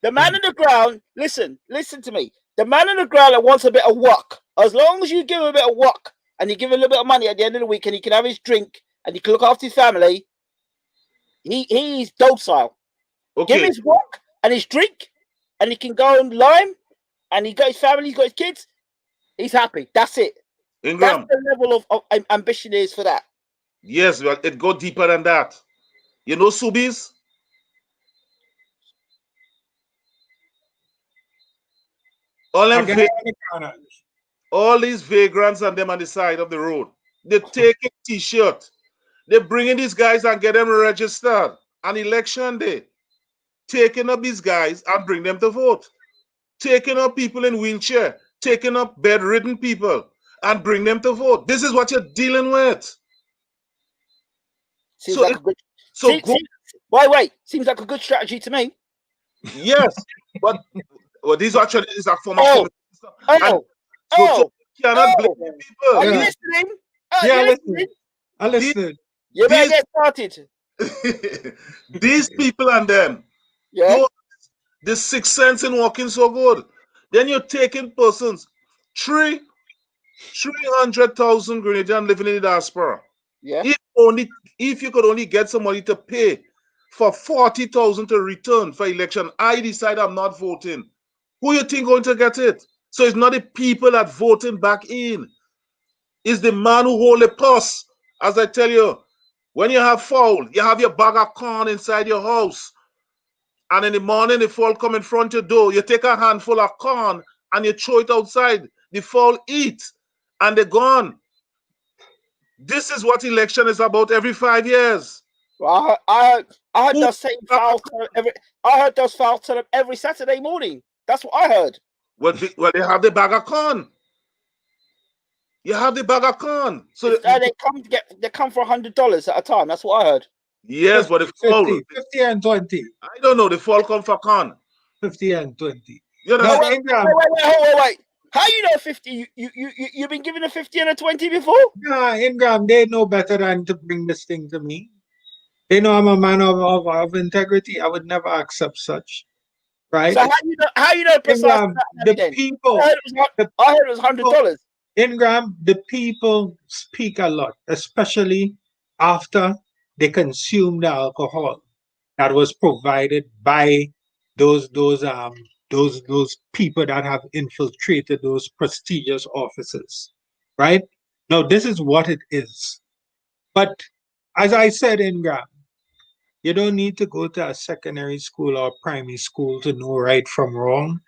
The man on the ground, listen to me. The man on the ground that wants a bit of work, as long as you give him a bit of work and you give him a little bit of money at the end of the week and he can have his drink and he can look after his family, he's docile. Okay. Give him his work and his drink and he can go and lime and he got his family, he's got his kids, he's happy. That's it. Ingram. That's the level of ambition is for that. Yes, well, it go deeper than that. You know Subis? All these vagrants and them on the side of the road. They take a t-shirt. They bring in these guys and get them registered on election day. Taking up these guys and bring them to vote. Taking up people in wheelchair. Taking up bedridden people and bring them to vote. This is what you're dealing with. Seems like a good. Wait. Seems like a good strategy to me. Yes, but these actually is a form of. So cannot blame people. Are you listening? I listen. You better get started. These people and them. Yeah. The 6 cents in walking so good. Then you're taking persons 300,000 Grenadians living in the diaspora. Yeah. If you could only get somebody to pay for 40,000 to return for election, I decide I'm not voting. Who you think going to get it? So it's not the people that voting back in. It's the man who hold the purse. As I tell you, when you have fowl, you have your bag of corn inside your house. And in the morning, the fowl come in front of your door. You take a handful of corn and you throw it outside. The fowl eat and they're gone. This is what election is about every 5 years. Well, I heard those same fowls. I heard those fowls turn up every Saturday morning. That's what I heard. Well, they have the bag of corn. You have the bag of corn. So they come for $100 at a time. That's what I heard. Yes, 50, but 50 and 20. I don't know. The fall come for corn. 50 and 20. You know, wait. How you know 50? You've been given a 50 and a 20 before? Yeah, Ingram, they know better than to bring this thing to me. They know I'm a man of integrity. I would never accept such. Right? So how you know precisely Ingram, the people. I heard it was $100. Ingram, the people speak a lot, especially after they consume the alcohol that was provided by those people that have infiltrated those prestigious offices, right? Now, this is what it is. But as I said, Ingram, you don't need to go to a secondary school or primary school to know right from wrong,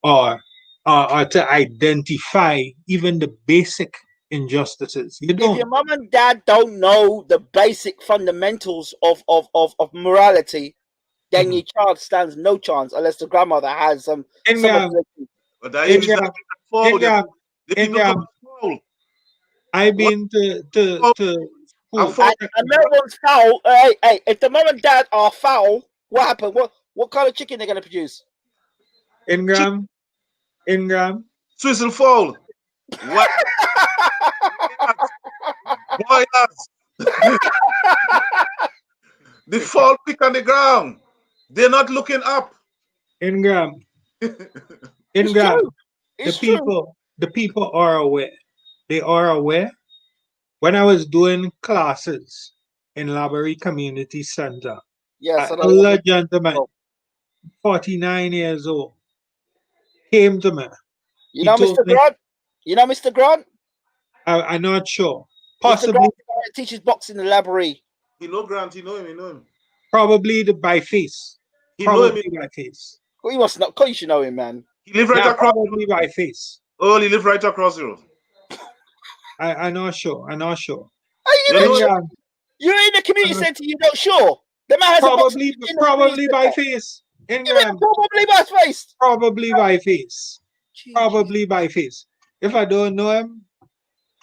or to identify even the basic injustices. You don't. If your mom and dad don't know the basic fundamentals of morality, then your child stands no chance unless the grandmother has some. Ingram, I've been to school. And Melbourne's foul. Hey, if the mom and dad are foul, what happened? What kind of chicken they're going to produce? Ingram. Swizzle fowl. What? The fowl pick on the ground. They're not looking up. Ingram. It's the people are aware. They are aware. When I was doing classes in Laborie Community Center, yes, an older gentleman, 49 years old, came to me. You know Mr. Grant? I'm not sure. Possibly. Mr. Grant teaches boxing in the Laborie. You know Grant, you know him. Probably by face. Probably by face. Well, you must not. You should know him, man. He lived right Yeah, across. probably by face. Oh, he lived right across the road. I not sure. I not sure. Are you You know, Ingram, You're in the community centre. You're not sure. The man has a box probably in the probably community by centre. face. You mean Ingram, probably by face? probably by face. Jeez. Probably by face. If I don't know him,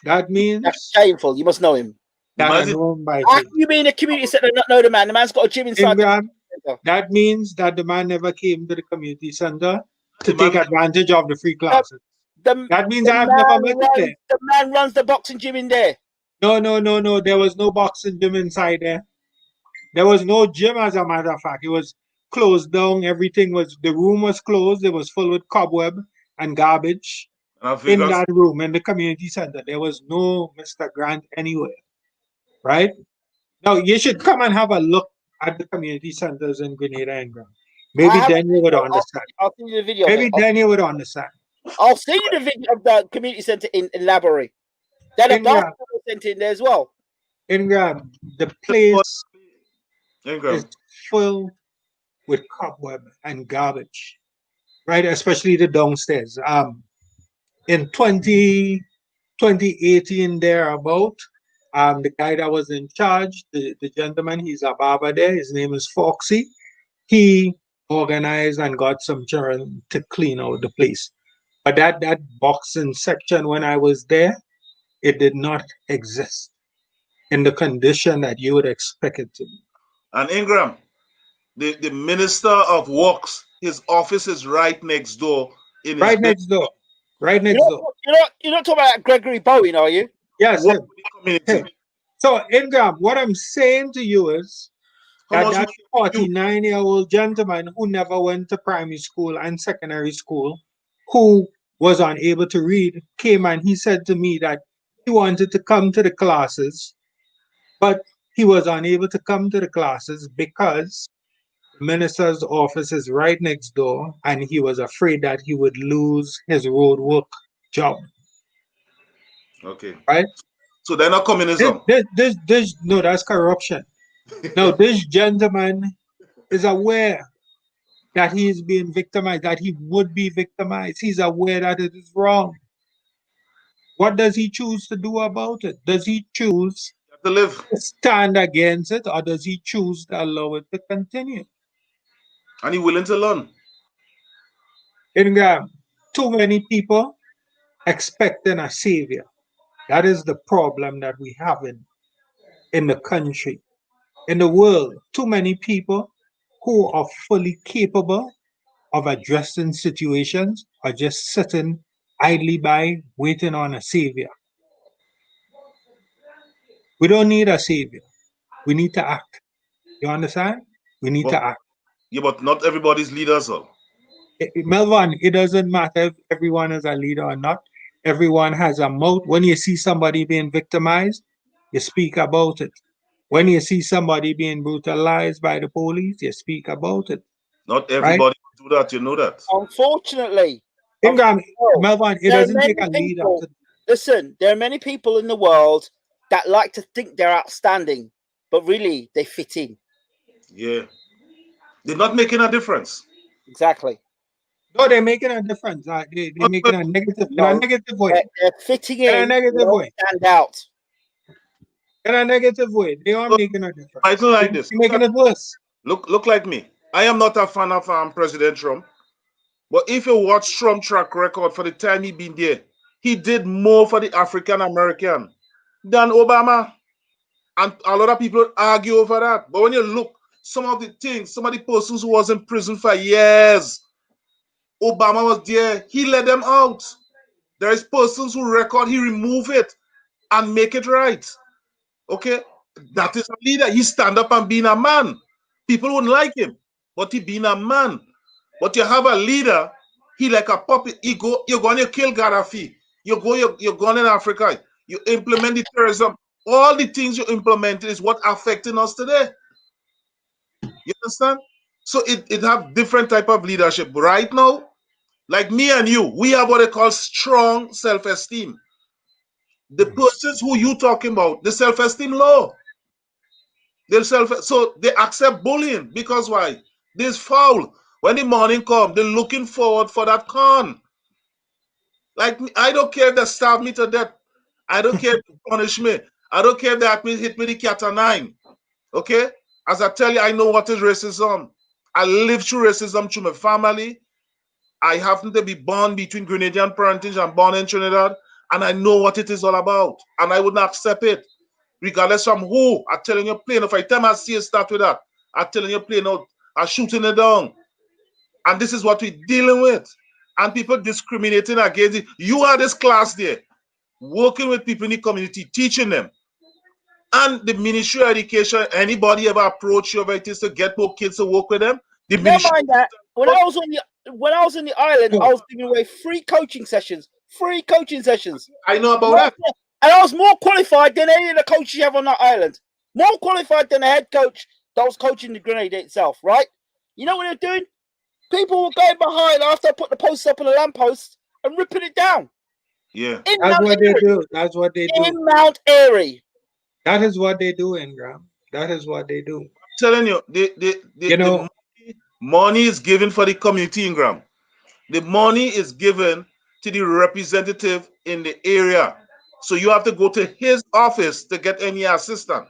that means That's shameful. You must know him. that I Imagine- know him by How face. can you be in a community centre and not know the man? The man's got a gym inside. Ingram, The that means that the man never came to the community center to The man- take advantage of the free classes. the, That means the I've man never met him runs, there. the man runs the boxing gym in there. No. There was no boxing gym inside there. There was no gym, as a matter of fact. It was closed down. The room was closed. It was full with cobweb and garbage and I in figured, that room in the community center. There was no Mr. Grant anywhere, right? Now, you should come and have a look at the community centers in Grenada and Ingram. Maybe I then you would I'll- understand. I'll send you the video. Maybe then you would understand. I'll send you the video of the community centre in Laborie. Then a Ingram. basketball centre in there as well. Ingram, the place Ingram, is full with cobweb and garbage, right? Especially the downstairs. In 2018 thereabout, the guy that was in charge, the gentleman, he's a barber there, his name is Foxy. He organized and got some children to clean out the place. But that boxing section, when I was there, it did not exist in the condition that you would expect it to be. and Ingram, the Minister of Works, his office is right next door. Right next door. Right next door. You're not talking about Gregory Bowen, are you? Yes, What him. community? Him. So, Ingram, what I'm saying to you is How that much that 49-year-old gentleman who never went to primary school and secondary school, who was unable to read, came and he said to me that he wanted to come to the classes, but he was unable to come to the classes because the minister's office is right next door and he was afraid that he would lose his road work job. Okay. Right? So they're not communism. No, that's corruption. Now, this gentleman is aware that he is being victimized, that he would be victimized. He's aware that it is wrong. What does he choose to do about it? Does he choose You have to live. to stand against it, or does he choose to allow it to continue? And he's willing to learn. Ingram, too many people expecting a savior. That is the problem that we have in the country, in the world. Too many people who are fully capable of addressing situations are just sitting idly by, waiting on a savior. We don't need a savior. We need to act. You understand? We need to act. Yeah, but not everybody's leaders, though. Melvin, it doesn't matter if everyone is a leader or not. Everyone has a mouth. When you see somebody being victimized, you speak about it. When you see somebody being brutalized by the police, you speak about it. Not everybody do that. You know that. Unfortunately, Ingram, Melvin, it there are doesn't take a many leader. people- Listen, there are many people in the world that like to think they're outstanding, but really they fit in. Yeah. They're not making a difference. Exactly. No, they're making a difference. They're making a negative, in a negative way. They're fitting In a in. negative they don't way. stand out. In a negative way. They are making a difference. I don't like this. They're making it worse. Look like me. I am not a fan of President Trump. But if you watch Trump's track record for the time he been there, he did more for the African American than Obama. And a lot of people argue over that. But when you look, some of the things, some of the persons who was in prison for years, Obama was there, he let them out. There is persons who record, he remove it and make it right. Okay? That is a leader. He stand up and being a man. People wouldn't like him, but he being a man. But you have a leader, he like a puppet. You're going to kill Gaddafi. You're going in Africa. You implement the terrorism. All the things you implemented is what affecting us today. You understand? So it have different type of leadership. Right now, like me and you, we have what they call strong self-esteem. The persons who you talking about, the self-esteem low. So they accept bullying because why? This foul. When the morning comes, they're looking forward for that corn. Like, I don't care if they starve me to death. I don't care if they punish me. I don't care if they hit me the cat o' nine. Okay? As I tell you, I know what is racism. I lived through racism through my family. I happen to be born between Grenadian parentage and born in Trinidad, and I know what it is all about. And I would not accept it, regardless from who. I'm telling you plain. If I tell I see it start with that, I'm telling you plain out, I'm shooting it down. And this is what we're dealing with. And people discriminating against it. You are this class there, working with people in the community, teaching them. And the Ministry of Education, anybody ever approach you about it is to get more kids to work with them? The Never ministry, mind that. When I was on the island, I was giving away free coaching sessions. Free coaching sessions. I know about that. And I was more qualified than any of the coaches you have on that island. More qualified than the head coach that was coaching the Grenada itself, right? You know what they're doing? People were going behind after I put the posts up on the lamppost and ripping it down. Yeah. That's what they do. That's what they do. In Mount Airy. That is what they do, Ingram. That is what they do. I'm telling you, the money is given for the community, Ingram. The money is given to the representative in the area. So you have to go to his office to get any assistance.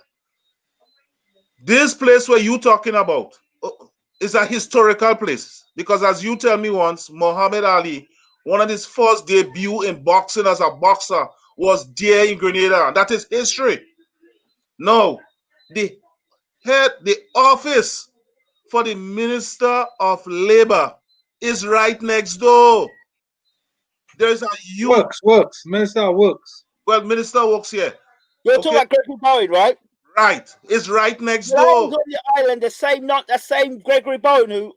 This place where you're talking about is a historical place, because as you tell me once, Muhammad Ali, one of his first debut in boxing as a boxer was there in Grenada. That is history. No, the office for the Minister of Labor is right next door. There's a youth. Works. Minister works. Well, Minister works here. You're talking about Gregory Bowen, right? Right. It's right next door. On the island, the same Gregory Bowen who.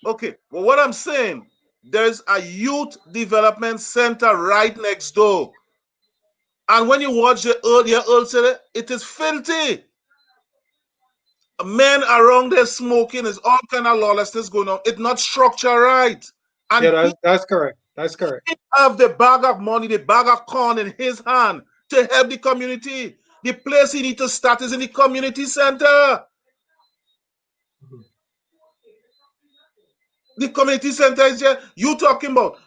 Okay. Well, what I'm saying, there's a youth development center right next door. And when you watch the EARL center, it is filthy. Men around there smoking, there's all kind of lawlessness going on. It's not structured right. And yeah, that's correct. That's correct. He have the bag of money, the bag of corn in his hand to help the community. The place he need to start is in the community center. The community center is here. You talking about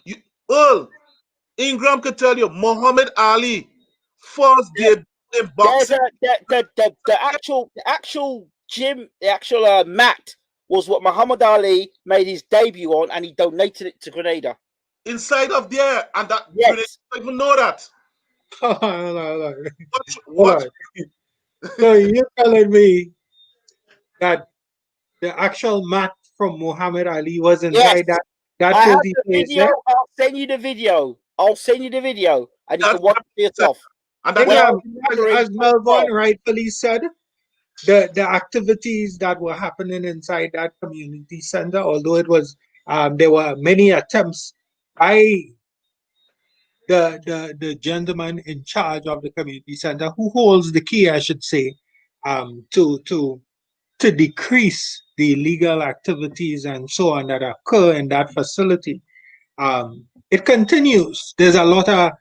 Earl Ingram could tell you Muhammad Ali first did in boxing. The actual gym, the actual mat was what Muhammad Ali made his debut on, and he donated it to Grenada. Inside of there, and that Grenada don't even know that. What? So you're telling me that the actual mat from Muhammad Ali was inside that filthy place there? I'll send you the video. And you can watch it for yourself. And as Melvaughn rightfully said, the activities that were happening inside that community center, although it was there were many attempts by the gentleman in charge of the community center, who holds the key, I should say, to decrease the illegal activities and so on that occur in that facility. It continues. There's a lot of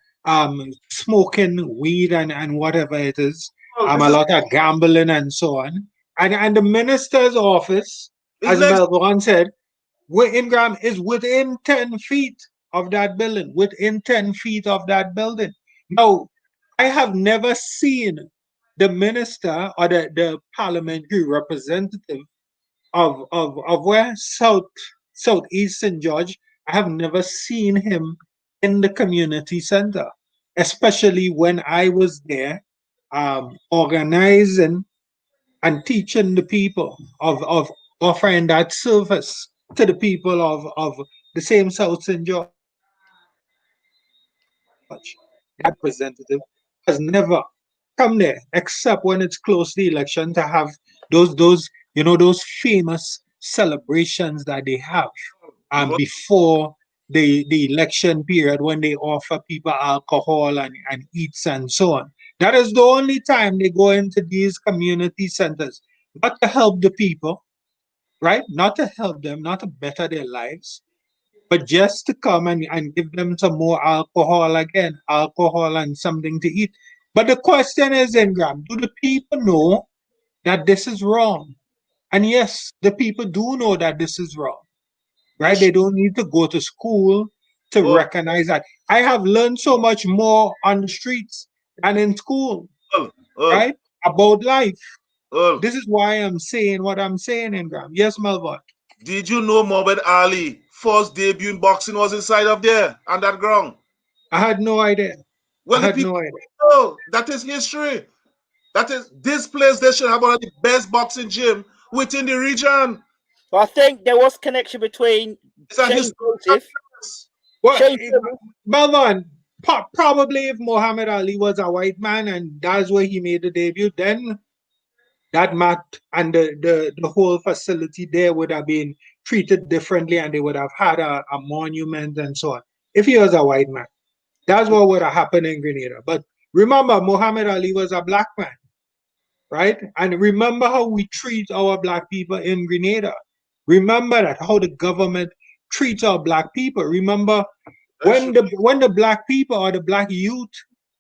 smoking weed and whatever it is, a lot of gambling and so on. And the minister's office, as Melvaughn said, Ingram is within 10 feet of that building, within 10 feet of that building. Now, I have never seen the minister or the parliamentary representative of where Southeastern George, I have never seen him in the community center, especially when I was there organizing and teaching the people of offering that service to the people of the same Southeastern George. That representative has never come there except when it's close to the election to have those famous celebrations that they have before the election period, when they offer people alcohol and eats and so on. That is the only time they go into these community centers, not to help the people, right? Not to help them, not to better their lives, but just to come and give them some more alcohol and something to eat. But the question is, Ingram, do the people know that this is wrong? And yes, the people do know that this is wrong, right? They don't need to go to school to Earl, recognize that. I have learned so much more on the streets than in school, Earl, Earl, right? About life. Earl. This is why I'm saying what I'm saying, Ingram. Yes, Melvin. Did you know Muhammad Ali first debut in boxing was inside of there on that ground? I had no idea. I Well, the had people no idea. know that is history. That is this place. They should have one of the best boxing gym within the region. But I think there was connection between It's a Shane historical Joseph. place. Well, Shane Joseph. Melvin, probably if Muhammad Ali was a white man and that's where he made the debut, then that mat and the whole facility there would have been treated differently and they would have had a monument and so on. If he was a white man, that's what would have happened in Grenada. But remember, Muhammad Ali was a black man, right? And remember how we treat our black people in Grenada. Remember that how the government treats our black people. Remember when the black people or the black youth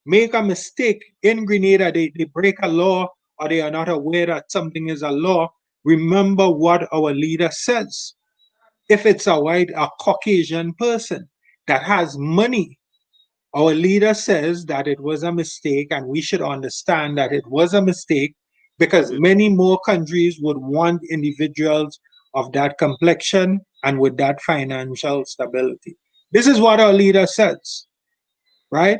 make a mistake in Grenada, they break a law or they are not aware that something is a law. Remember what our leader says. If it's a Caucasian person that has money, our leader says that it was a mistake and we should understand that it was a mistake because many more countries would want individuals of that complexion and with that financial stability. This is what our leader says, right?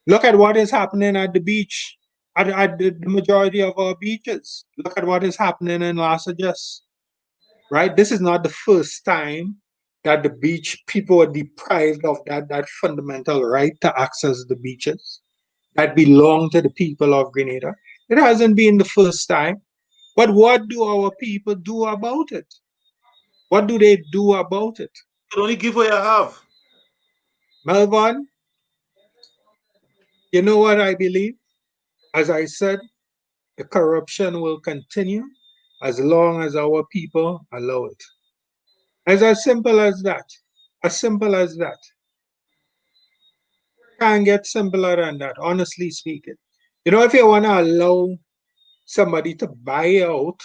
Look at what is happening at the beach, at the majority of our beaches. Look at what is happening in Las Vegas, right? This is not the first time that the beach people are deprived of that fundamental right to access the beaches that belong to the people of Grenada. It hasn't been the first time. But what do our people do about it? What do they do about it? You only give what you have. Melvin, you know what I believe? As I said, the corruption will continue as long as our people allow it. As simple as that. As simple as that. Can't get simpler than that, honestly speaking. You know, if you want to allow somebody to buy out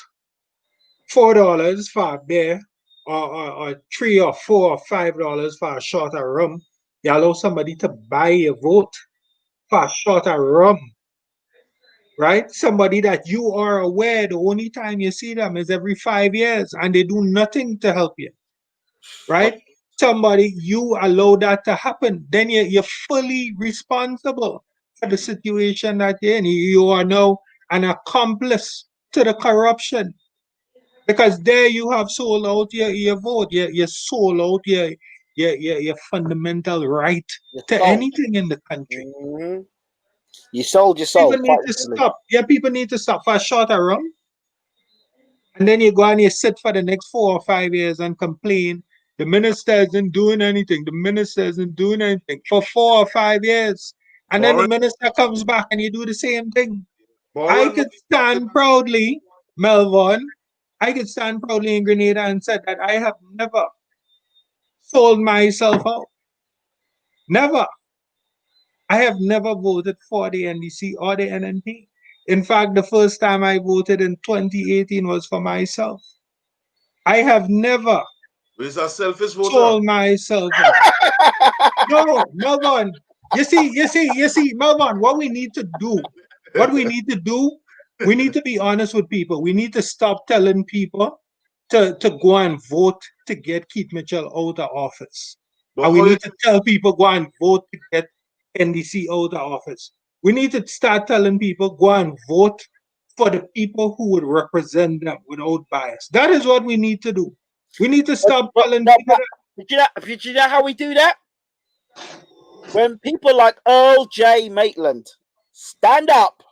$4 for a beer or $3 or $4 or $5 for a shot of rum, you allow somebody to buy a vote for a shot of rum, right? Somebody that you are aware the only time you see them is every 5 years and they do nothing to help you, right? Somebody, you allow that to happen, then you're fully responsible for the situation that you're in. You are now an accomplice to the corruption because there you have sold out your vote, you sold out your fundamental right to anything in the country. Mm-hmm. You sold your soul. People need to stop. Yeah, people need to stop for a short of rum. And then you go and you sit for the next 4 or 5 years and complain. The minister isn't doing anything. The minister isn't doing anything for 4 or 5 years. And then the minister comes back and you do the same thing. I could stand proudly, Melvin, I could stand proudly in Grenada and said that I have never sold myself out. Never. I have never voted for the NDC or the NNP. In fact, the first time I voted in 2018 was for myself. I have never sold myself out. No, Melvin. You see, Melvin, what we need to do, we need to be honest with people. We need to stop telling people to go and vote to get Keith Mitchell out of office. And we need to tell people go and vote to get NDC out of office. We need to start telling people go and vote for the people who would represent them without bias. That is what we need to do. We need to stop telling people that. Did you know how we do that? When people like Earl J. Maitland stand up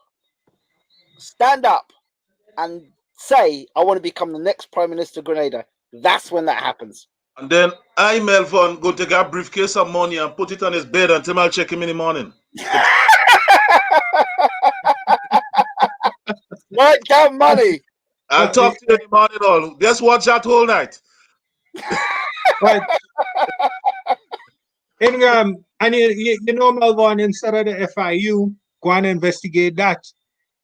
and say, I want to become the next Prime Minister of Grenada, that's when that happens. And then I, Melvin, go take a briefcase of money and put it on his bed until I'll check him in the morning. Right, down money. I'll talk to you in the morning all. Just watch that whole night. Right. Ingram, and you know, Melvin, instead of the FIU, go and investigate that.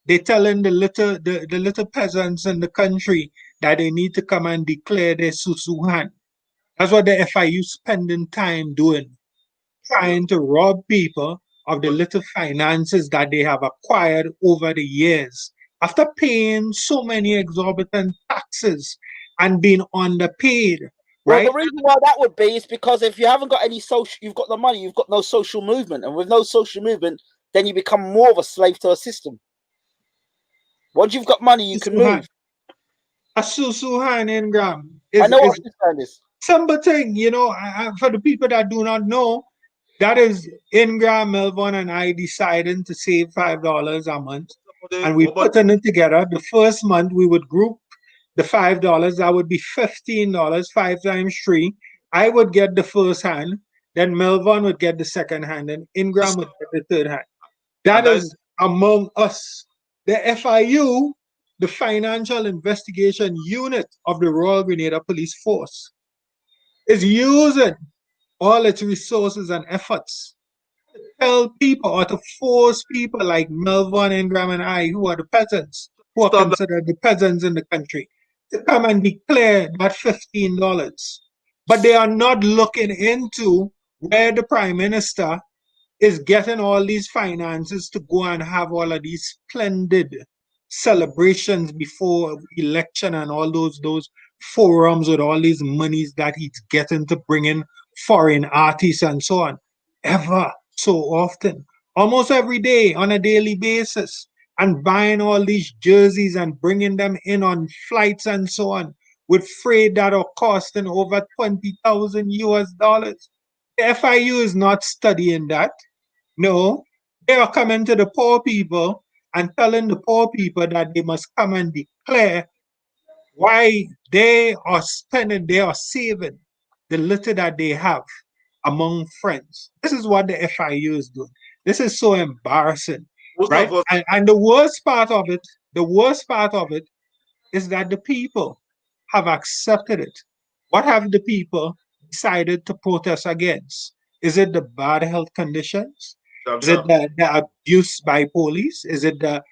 They telling the little peasants in the country that they need to come and declare their susuhan. That's what the FIU spending time doing, trying to rob people of the little finances that they have acquired over the years after paying so many exorbitant taxes and being underpaid, Well, right? the reason why that would be is because if you haven't got any social, you've got the money, you've got no social movement, and with no social movement, then you become more of a slave to a system. Once you've got money, you can move. A susuhan Ingram I know what is Susan is. simple thing, you know, for the people that do not know, that is Ingram, Melvaughn, and I deciding to save $5 a month. And we putting it together. The first month we would group the $5. That would be $15, 5 times 3. I would get the first hand, then Melvaughn would get the second hand, and Ingram would get the third hand. That is among us. The FIU, the Financial Investigation Unit of the Royal Grenada Police Force, is using all its resources and efforts to tell people or to force people like Melvaughn, Ingram, and I, who are the peasants, who are considered the peasants in the country, to come and declare that $15. But they are not looking into where the Prime Minister is getting all these finances to go and have all of these splendid celebrations before election and all those forums with all these monies that he's getting to bring in foreign artists and so on. Ever so often, almost every day on a daily basis, and buying all these jerseys and bringing them in on flights and so on with freight that are costing over 20,000 US dollars. The FIU is not studying that. No, they are coming to the poor people and telling the poor people that they must come and declare why they are spending, they are saving the little that they have among friends. This is what the FIU is doing. This is so embarrassing, right? And the worst part of it is that the people have accepted it. What have the people decided to protest against? Is it the bad health conditions? Is it the abuse by police? Is it the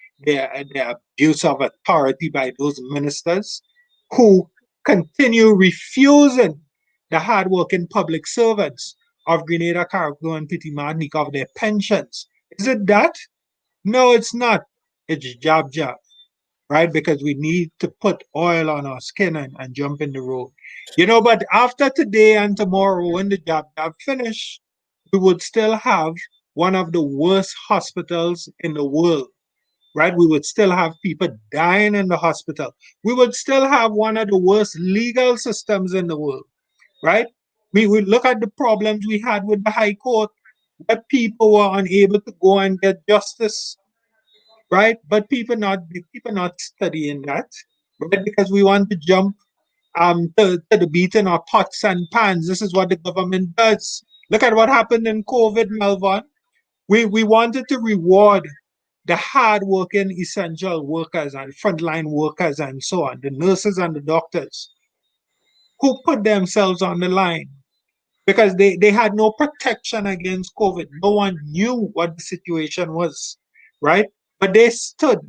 abuse of authority by those ministers who continue refusing the hardworking public servants of Grenada, Carriacou, and Petit Martinique of their pensions? Is it that? No, it's not. It's jab, right? Because we need to put oil on our skin and jump in the road. You know, but after today and tomorrow, when the jab finish, we would still have one of the worst hospitals in the world, right? We would still have people dying in the hospital. We would still have one of the worst legal systems in the world, right? We would look at the problems we had with the High Court, that people were unable to go and get justice, right? But people not studying that, right? Because we want to jump to the beating of pots and pans. This is what the government does. Look at what happened in COVID, Melvaughn. We wanted to reward the hard-working essential workers and frontline workers and so on, the nurses and the doctors who put themselves on the line because they had no protection against COVID. No one knew what the situation was, right? But they stood,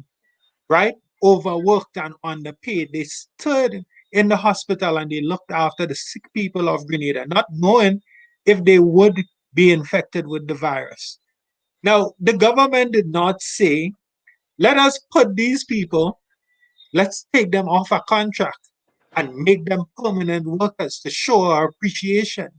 right, overworked and underpaid. They stood in the hospital and they looked after the sick people of Grenada, not knowing if they would be infected with the virus. Now, the government did not say, let us put these people, let's take them off a contract and make them permanent workers to show our appreciation.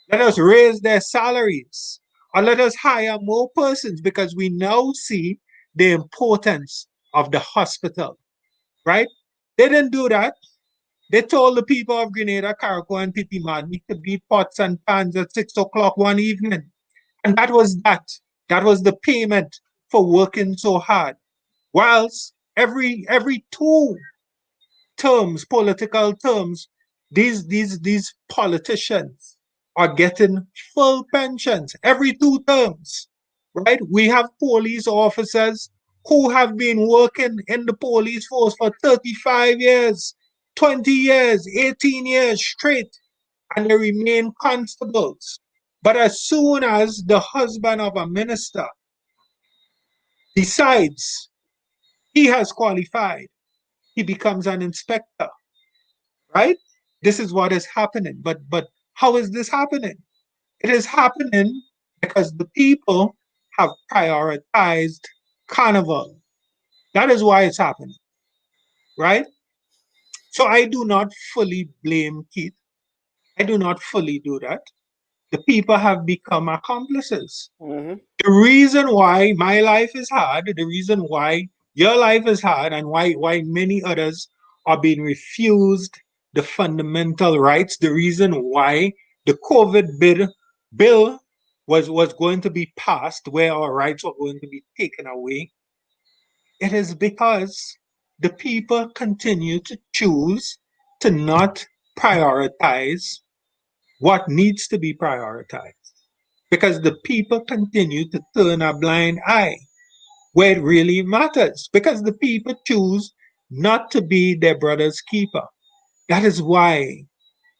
Let us raise their salaries, or let us hire more persons because we now see the importance of the hospital, right? They didn't do that. They told the people of Grenada, Carriacou, and Petit Martinique to beat pots and pans at 6 o'clock one evening. And that was that. That was the payment for working so hard. Whilst every 2 terms, political terms, these politicians are getting full pensions every 2 terms, right? We have police officers who have been working in the police force for 35 years, 20 years, 18 years straight, and they remain constables. But as soon as the husband of a minister decides he has qualified. He becomes an inspector, right? This is what is happening. But how is this happening? It is happening because the people have prioritized carnival. That is why it's happening, right? So I do not fully blame Keith. I do not fully do that. The people have become accomplices. Mm-hmm. The reason why my life is hard, the reason why your life is hard, and why many others are being refused the fundamental rights, the reason why the COVID bill was going to be passed, where our rights were going to be taken away, it is because the people continue to choose to not prioritize what needs to be prioritized. Because the people continue to turn a blind eye where it really matters. Because the people choose not to be their brother's keeper. That is why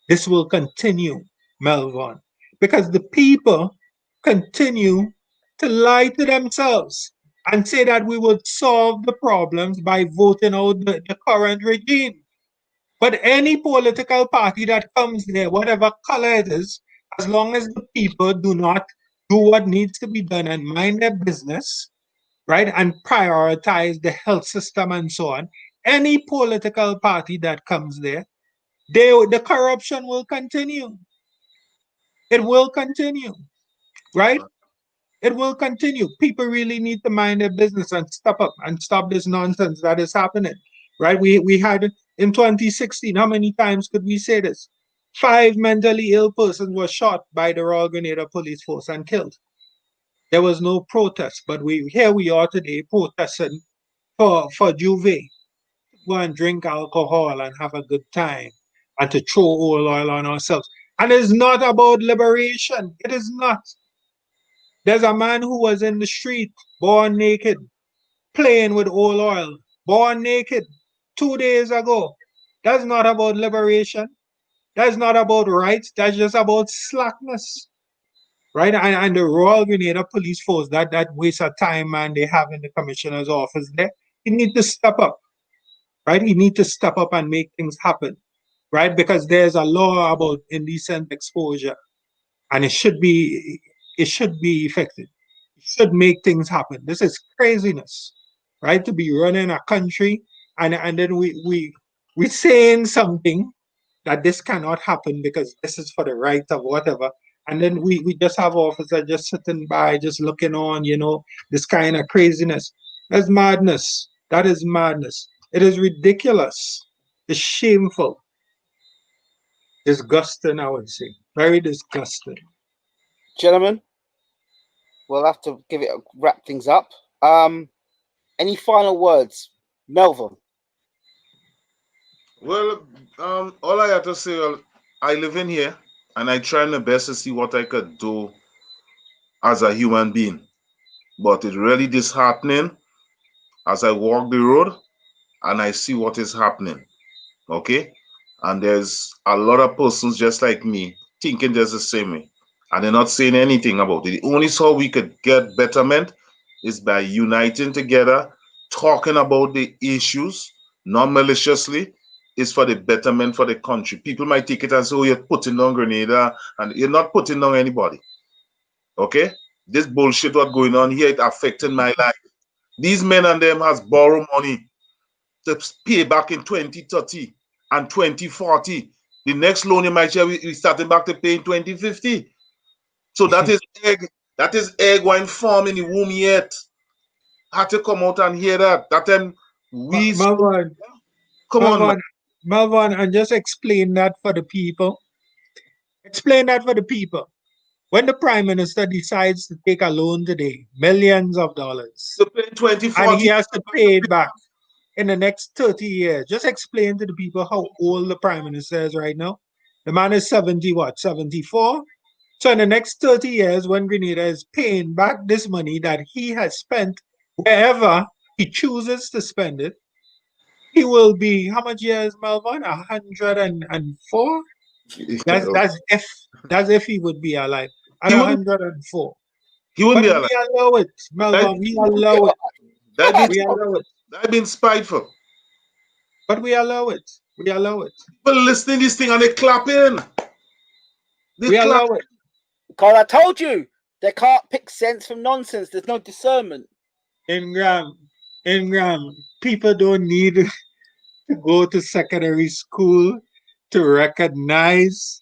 this will continue, Melvaughn. Because the people continue to lie to themselves and say that we would solve the problems by voting out the current regime. But any political party that comes there, whatever color it is, as long as the people do not do what needs to be done and mind their business, right, and prioritize the health system and so on, any political party that comes there, the corruption will continue. It will continue, right? It will continue. People really need to mind their business and step up and stop this nonsense that is happening, right? We had in 2016, how many times could we say this? 5 mentally ill persons were shot by the Royal Grenada Police Force and killed. There was no protest, but here we are today protesting for Juve, go and drink alcohol and have a good time and to throw oil on ourselves. And it's not about liberation. It is not. There's a man who was in the street, born naked, playing with oil, born naked 2 days ago. That's not about liberation. That's not about rights. That's just about slackness, right? And the Royal Grenada Police Force, that waste of time, man, they have in the commissioner's office there. He need to step up, right? He need to step up and make things happen, right? Because there's a law about indecent exposure, and it should be effective. It should make things happen. This is craziness, right? To be running a country and then we saying something that this cannot happen because this is for the right of whatever. And then we just have officers just sitting by, just looking on, this kind of craziness. That's madness. That is madness. It is ridiculous. It's shameful. Disgusting, I would say. Very disgusting. Gentlemen, we'll have to wrap things up. Any final words, Melvaughn? Well, all I have to say, I live in here and I try my best to see what I could do as a human being. But it's really disheartening as I walk the road and I see what is happening. Okay? And there's a lot of persons just like me thinking just the same way. And they're not saying anything about it. The only how we could get betterment is by uniting together, talking about the issues, not maliciously, is for the betterment for the country. People might take it and say, oh, you're putting down Grenada, and you're not putting down anybody. Okay? This bullshit what's going on here, it affecting my life. These men and them has borrowed money to pay back in 2030 and 2040. The next loan you might share, we starting back to pay in 2050. So that is egg wine farm in the womb yet. Had to come out and hear that. That time we Melvaughn, and just explain that for the people. Explain that for the people. When the Prime Minister decides to take a loan today, millions of dollars, to pay 2040, and he has to pay it back in the next 30 years. Just explain to the people how old the Prime Minister is right now. The man is 74? So in the next 30 years, when Grenada is paying back this money that he has spent wherever he chooses to spend it, he will be, how much years, Melvaughn? 104? That's if he would be alive. At 104. He wouldn't be alive. We allow it, Melvaughn. We allow it. We allow it. I've been spiteful. But we allow it. We allow it. People listening this thing and they clapping. We allow it. Because I told you, they can't pick sense from nonsense. There's no discernment. Ingram, people don't need to go to secondary school to recognize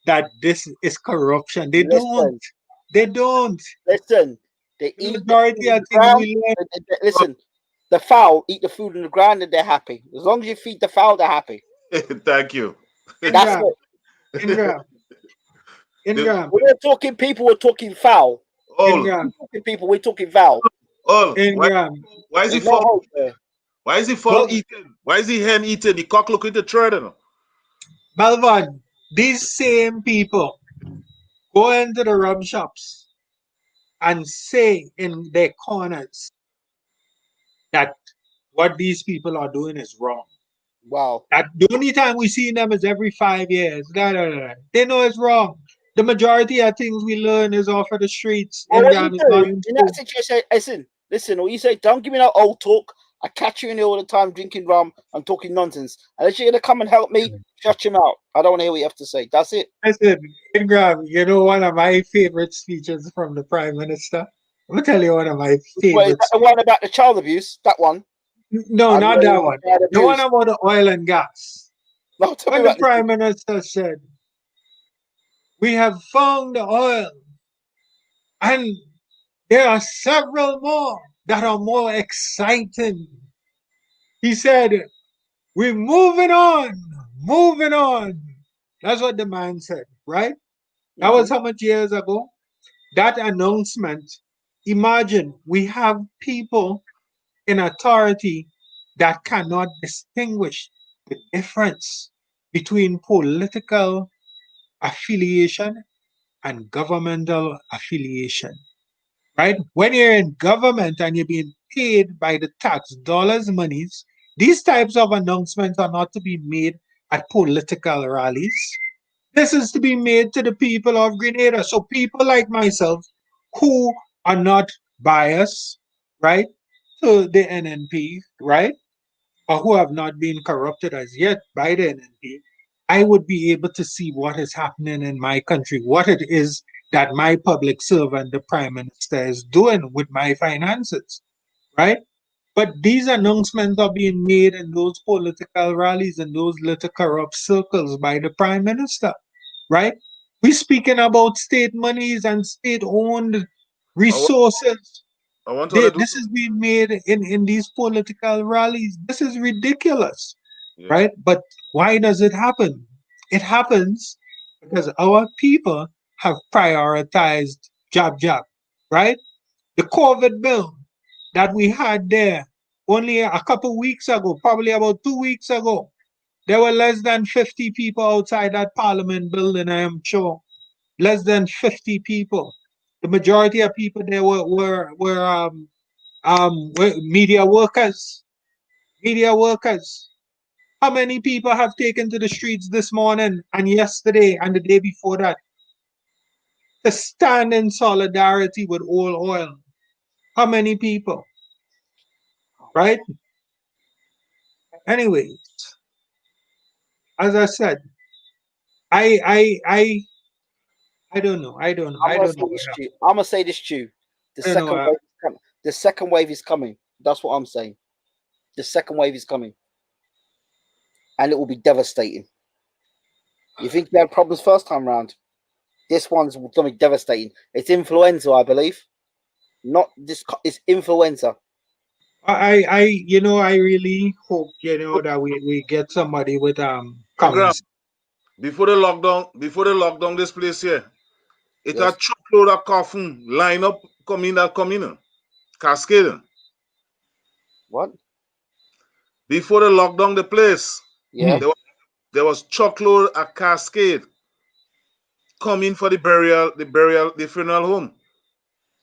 that this is corruption. They don't. They don't. Listen, The majority of things we learn. Listen, the fowl eat the food on the ground and they're happy. As long as you feed the fowl, they're happy. Thank you. That's it. Ingram. We're not talking people, we're talking fowl. Ingram. We're talking people, we're talking fowl. Ingram. Why is he fowl? Why is he fowl eating? Why is he hen eating? The cock looking to tread on him. Melvaughn, these same people go into the rum shops and say in their corners that what these people are doing is wrong. Wow. That the only time we see them is every 5 years. They know it's wrong. The majority of things we learn is off of the streets. Well, what you do in that situation, listen, what you say, don't give me that old talk. I catch you in here all the time drinking rum and talking nonsense. Unless you're going to come and help me, shut him out. I don't want to hear what you have to say. That's it. Listen, Ingram, you know one of my favorite speeches from the Prime Minister? I'm going to tell you one of my favorites. Wait, is that the one about the child abuse? That one? No, not that one. The one about the oil and gas. No, when the Prime Minister said, we have found the oil and there are several more that are more exciting. He said, we're moving on. That's what the man said, right? That was how much years ago? That announcement, imagine we have people in authority that cannot distinguish the difference between political affiliation and governmental affiliation, right? When you're in government and you're being paid by the tax dollars monies, these types of announcements are not to be made at political rallies. This is to be made to the people of Grenada. So people like myself who are not biased, right, to the NNP, right, or who have not been corrupted as yet by the NNP, I would be able to see what is happening in my country, what it is that my public servant, the Prime Minister, is doing with my finances, right? But these announcements are being made in those political rallies and those little corrupt circles by the Prime Minister, right? We're speaking about state monies and state-owned resources. This is being made in these political rallies. This is ridiculous, right? But why does it happen? It happens because our people have prioritized job, right? The COVID bill that we had there only a couple weeks ago, probably about 2 weeks ago, there were less than 50 people outside that Parliament building, I am sure. Less than 50 people. The majority of people there were media workers. How many people have taken to the streets this morning and yesterday and the day before that to stand in solidarity with all oil? How many people? Right? Anyways, as I said, I don't know. I'm gonna say this to you. The second wave is coming. That's what I'm saying. The second wave is coming. And it will be devastating. You think you had problems first time round? This one's going to be devastating. It's influenza, I believe. Not this. It's influenza. I really hope that we get somebody with comments. Before the lockdown, this place here, it had truckload of coffin line up coming in, cascading. What? Before the lockdown, the place, there was truckload of cascade coming for the funeral home.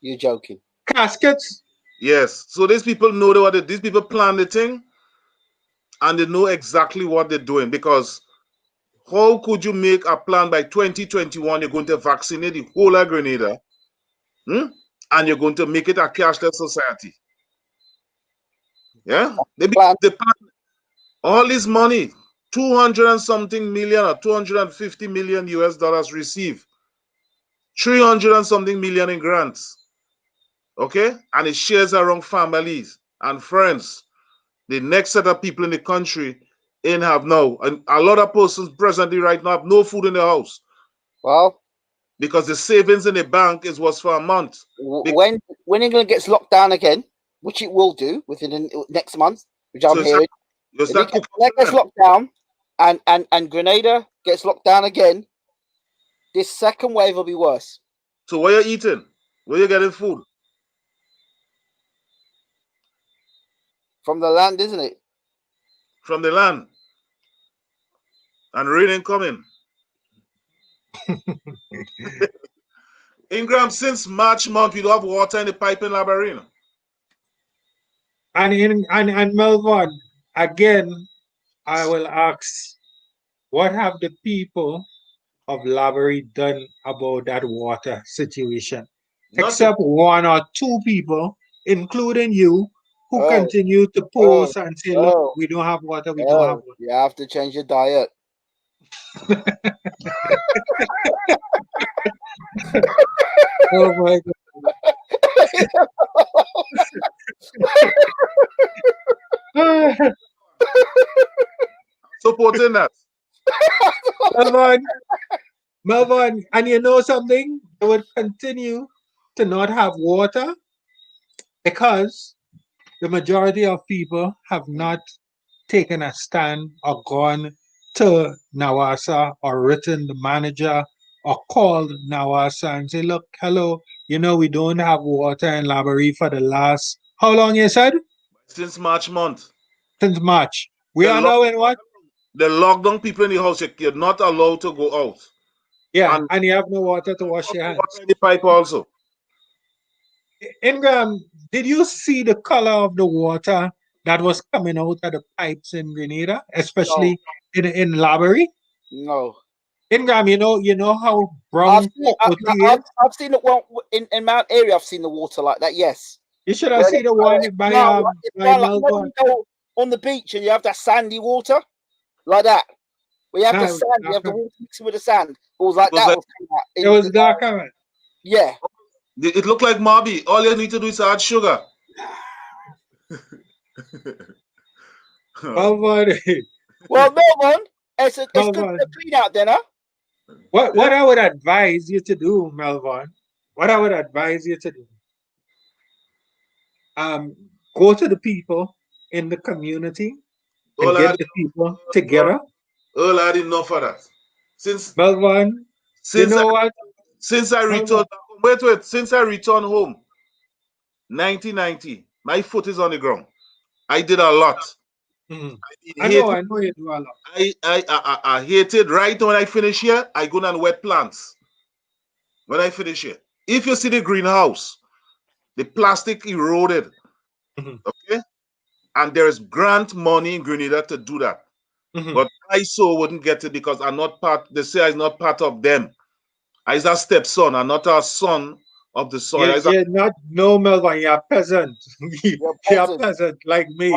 You're joking. Caskets? Yes. So these people know these people plan the thing, and they know exactly what they're doing. Because how could you make a plan by 2021? You're going to vaccinate the whole of Grenada, and you're going to make it a cashless society. Yeah, Plan. they plan all this money, 200 and something million or 250 million US dollars received, 300 and something million in grants. Okay, and it shares around families and friends. The next set of people in the country ain't have now, and a lot of persons presently right now have no food in their house. Well, because the savings in the bank is what's for a month. When England gets locked down again, which it will do within the next month, which I'm hearing, when that gets locked down, and Grenada gets locked down again, this second wave will be worse. So where you eating? Where you getting food? From the land, isn't it? From the land. And rain ain't coming. Ingram, since March month, we don't have water in the pipe in Labarina. And Melvaughn, again, I will ask, what have the people of Laborie done about that water situation? Nothing. Except one or two people, including you, who continue to post and say, look, we don't have water, we don't have water. You have to change your diet. Oh my God. Supporting that. Melvaughn, and you know something? They would continue to not have water because the majority of people have not taken a stand or gone to Nawasa or written the manager or called Nawasa and say, look, hello, you know, we don't have water in Laborie for the last, how long you said? Since March month. Since March. We are now in what? The lockdown people in the house, you're not allowed to go out. Yeah, and you have no water to wash your hands. Water in the pipe also. Ingram, did you see the color of the water that was coming out of the pipes in Grenada, especially in Laborie? No. Ingram, you know how brown I've seen it. Well, in Mount Airy, I've seen the water like that. Yes. You should have seen the one by Melvaughn. On the beach, and you have that sandy water like that. We have the sand. You have the water mixing with the sand. It was like that. It was darker. Yeah. It looked like Marby. All you need to do is add sugar. Well, Melvaughn, it's good to clean out then, huh? What I would advise you to do, Melvaughn, go to the people in the community and get the people together. Earl had enough of that. Melvaughn, you know what? Since I returned, wait, since I returned home, 1990, my foot is on the ground. I did a lot. Mm-hmm. I know you do a lot. I hated right when I finish here, I go and wet plants. When I finish here. If you see the greenhouse, the plastic eroded. Mm-hmm. Okay? And there is grant money in Grenada to do that. Mm-hmm. But I so wouldn't get it because I'm not part, they say I'm not part of them. I is a stepson, I'm not a son of the soil. No, Melvaughn, you're a peasant. You're a peasant like me.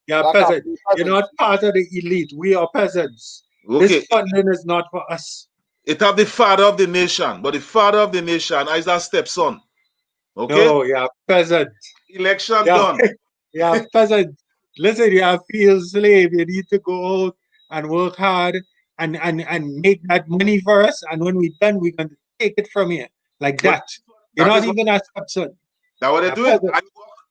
You're a peasant. You're not part of the elite. We are peasants. Okay. This funding is not for us. It have the father of the nation, but the father of the nation is a stepson. Okay? No, you're a peasant. Election done. You're a peasant. Listen, you're a field slave. You need to go out and work hard and make that money for us. And when we're done, we're going to take it from you. Like that. You're not even a stepson. That's what they do.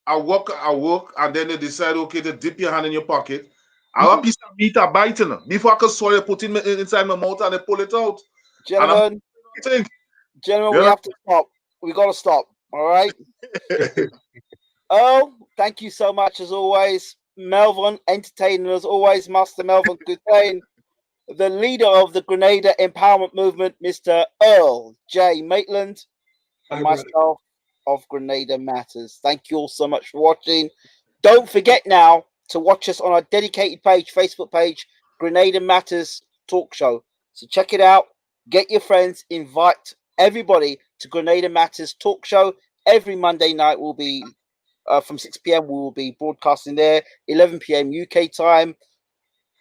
I work, and then they decide, okay, to dip your hand in your pocket. I have a piece of meat I'm biting. Before I can swallow it, put it inside my mouth and they pull it out. Gentlemen, we have to stop. We got to stop. All right? Thank you so much as always. Melvaughn, entertaining as always. Master Melvaughn COUTAIN, the leader of the Grenada Empowerment Movement, Mr. Earl J. Maitland, and myself of Grenada Matters. Thank you all so much for watching. Don't forget now to watch us on our dedicated page, Facebook page, Grenada Matters Talk Show. So check it out. Get your friends. Invite everybody to Grenada Matters Talk Show. Every Monday night will be from 6 p.m. We will be broadcasting there. 11 p.m. UK time.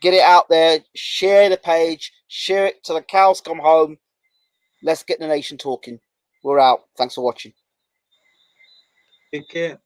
Get it out there. Share the page. Share it till the cows come home. Let's get the nation talking. We're out. Thanks for watching. Take care.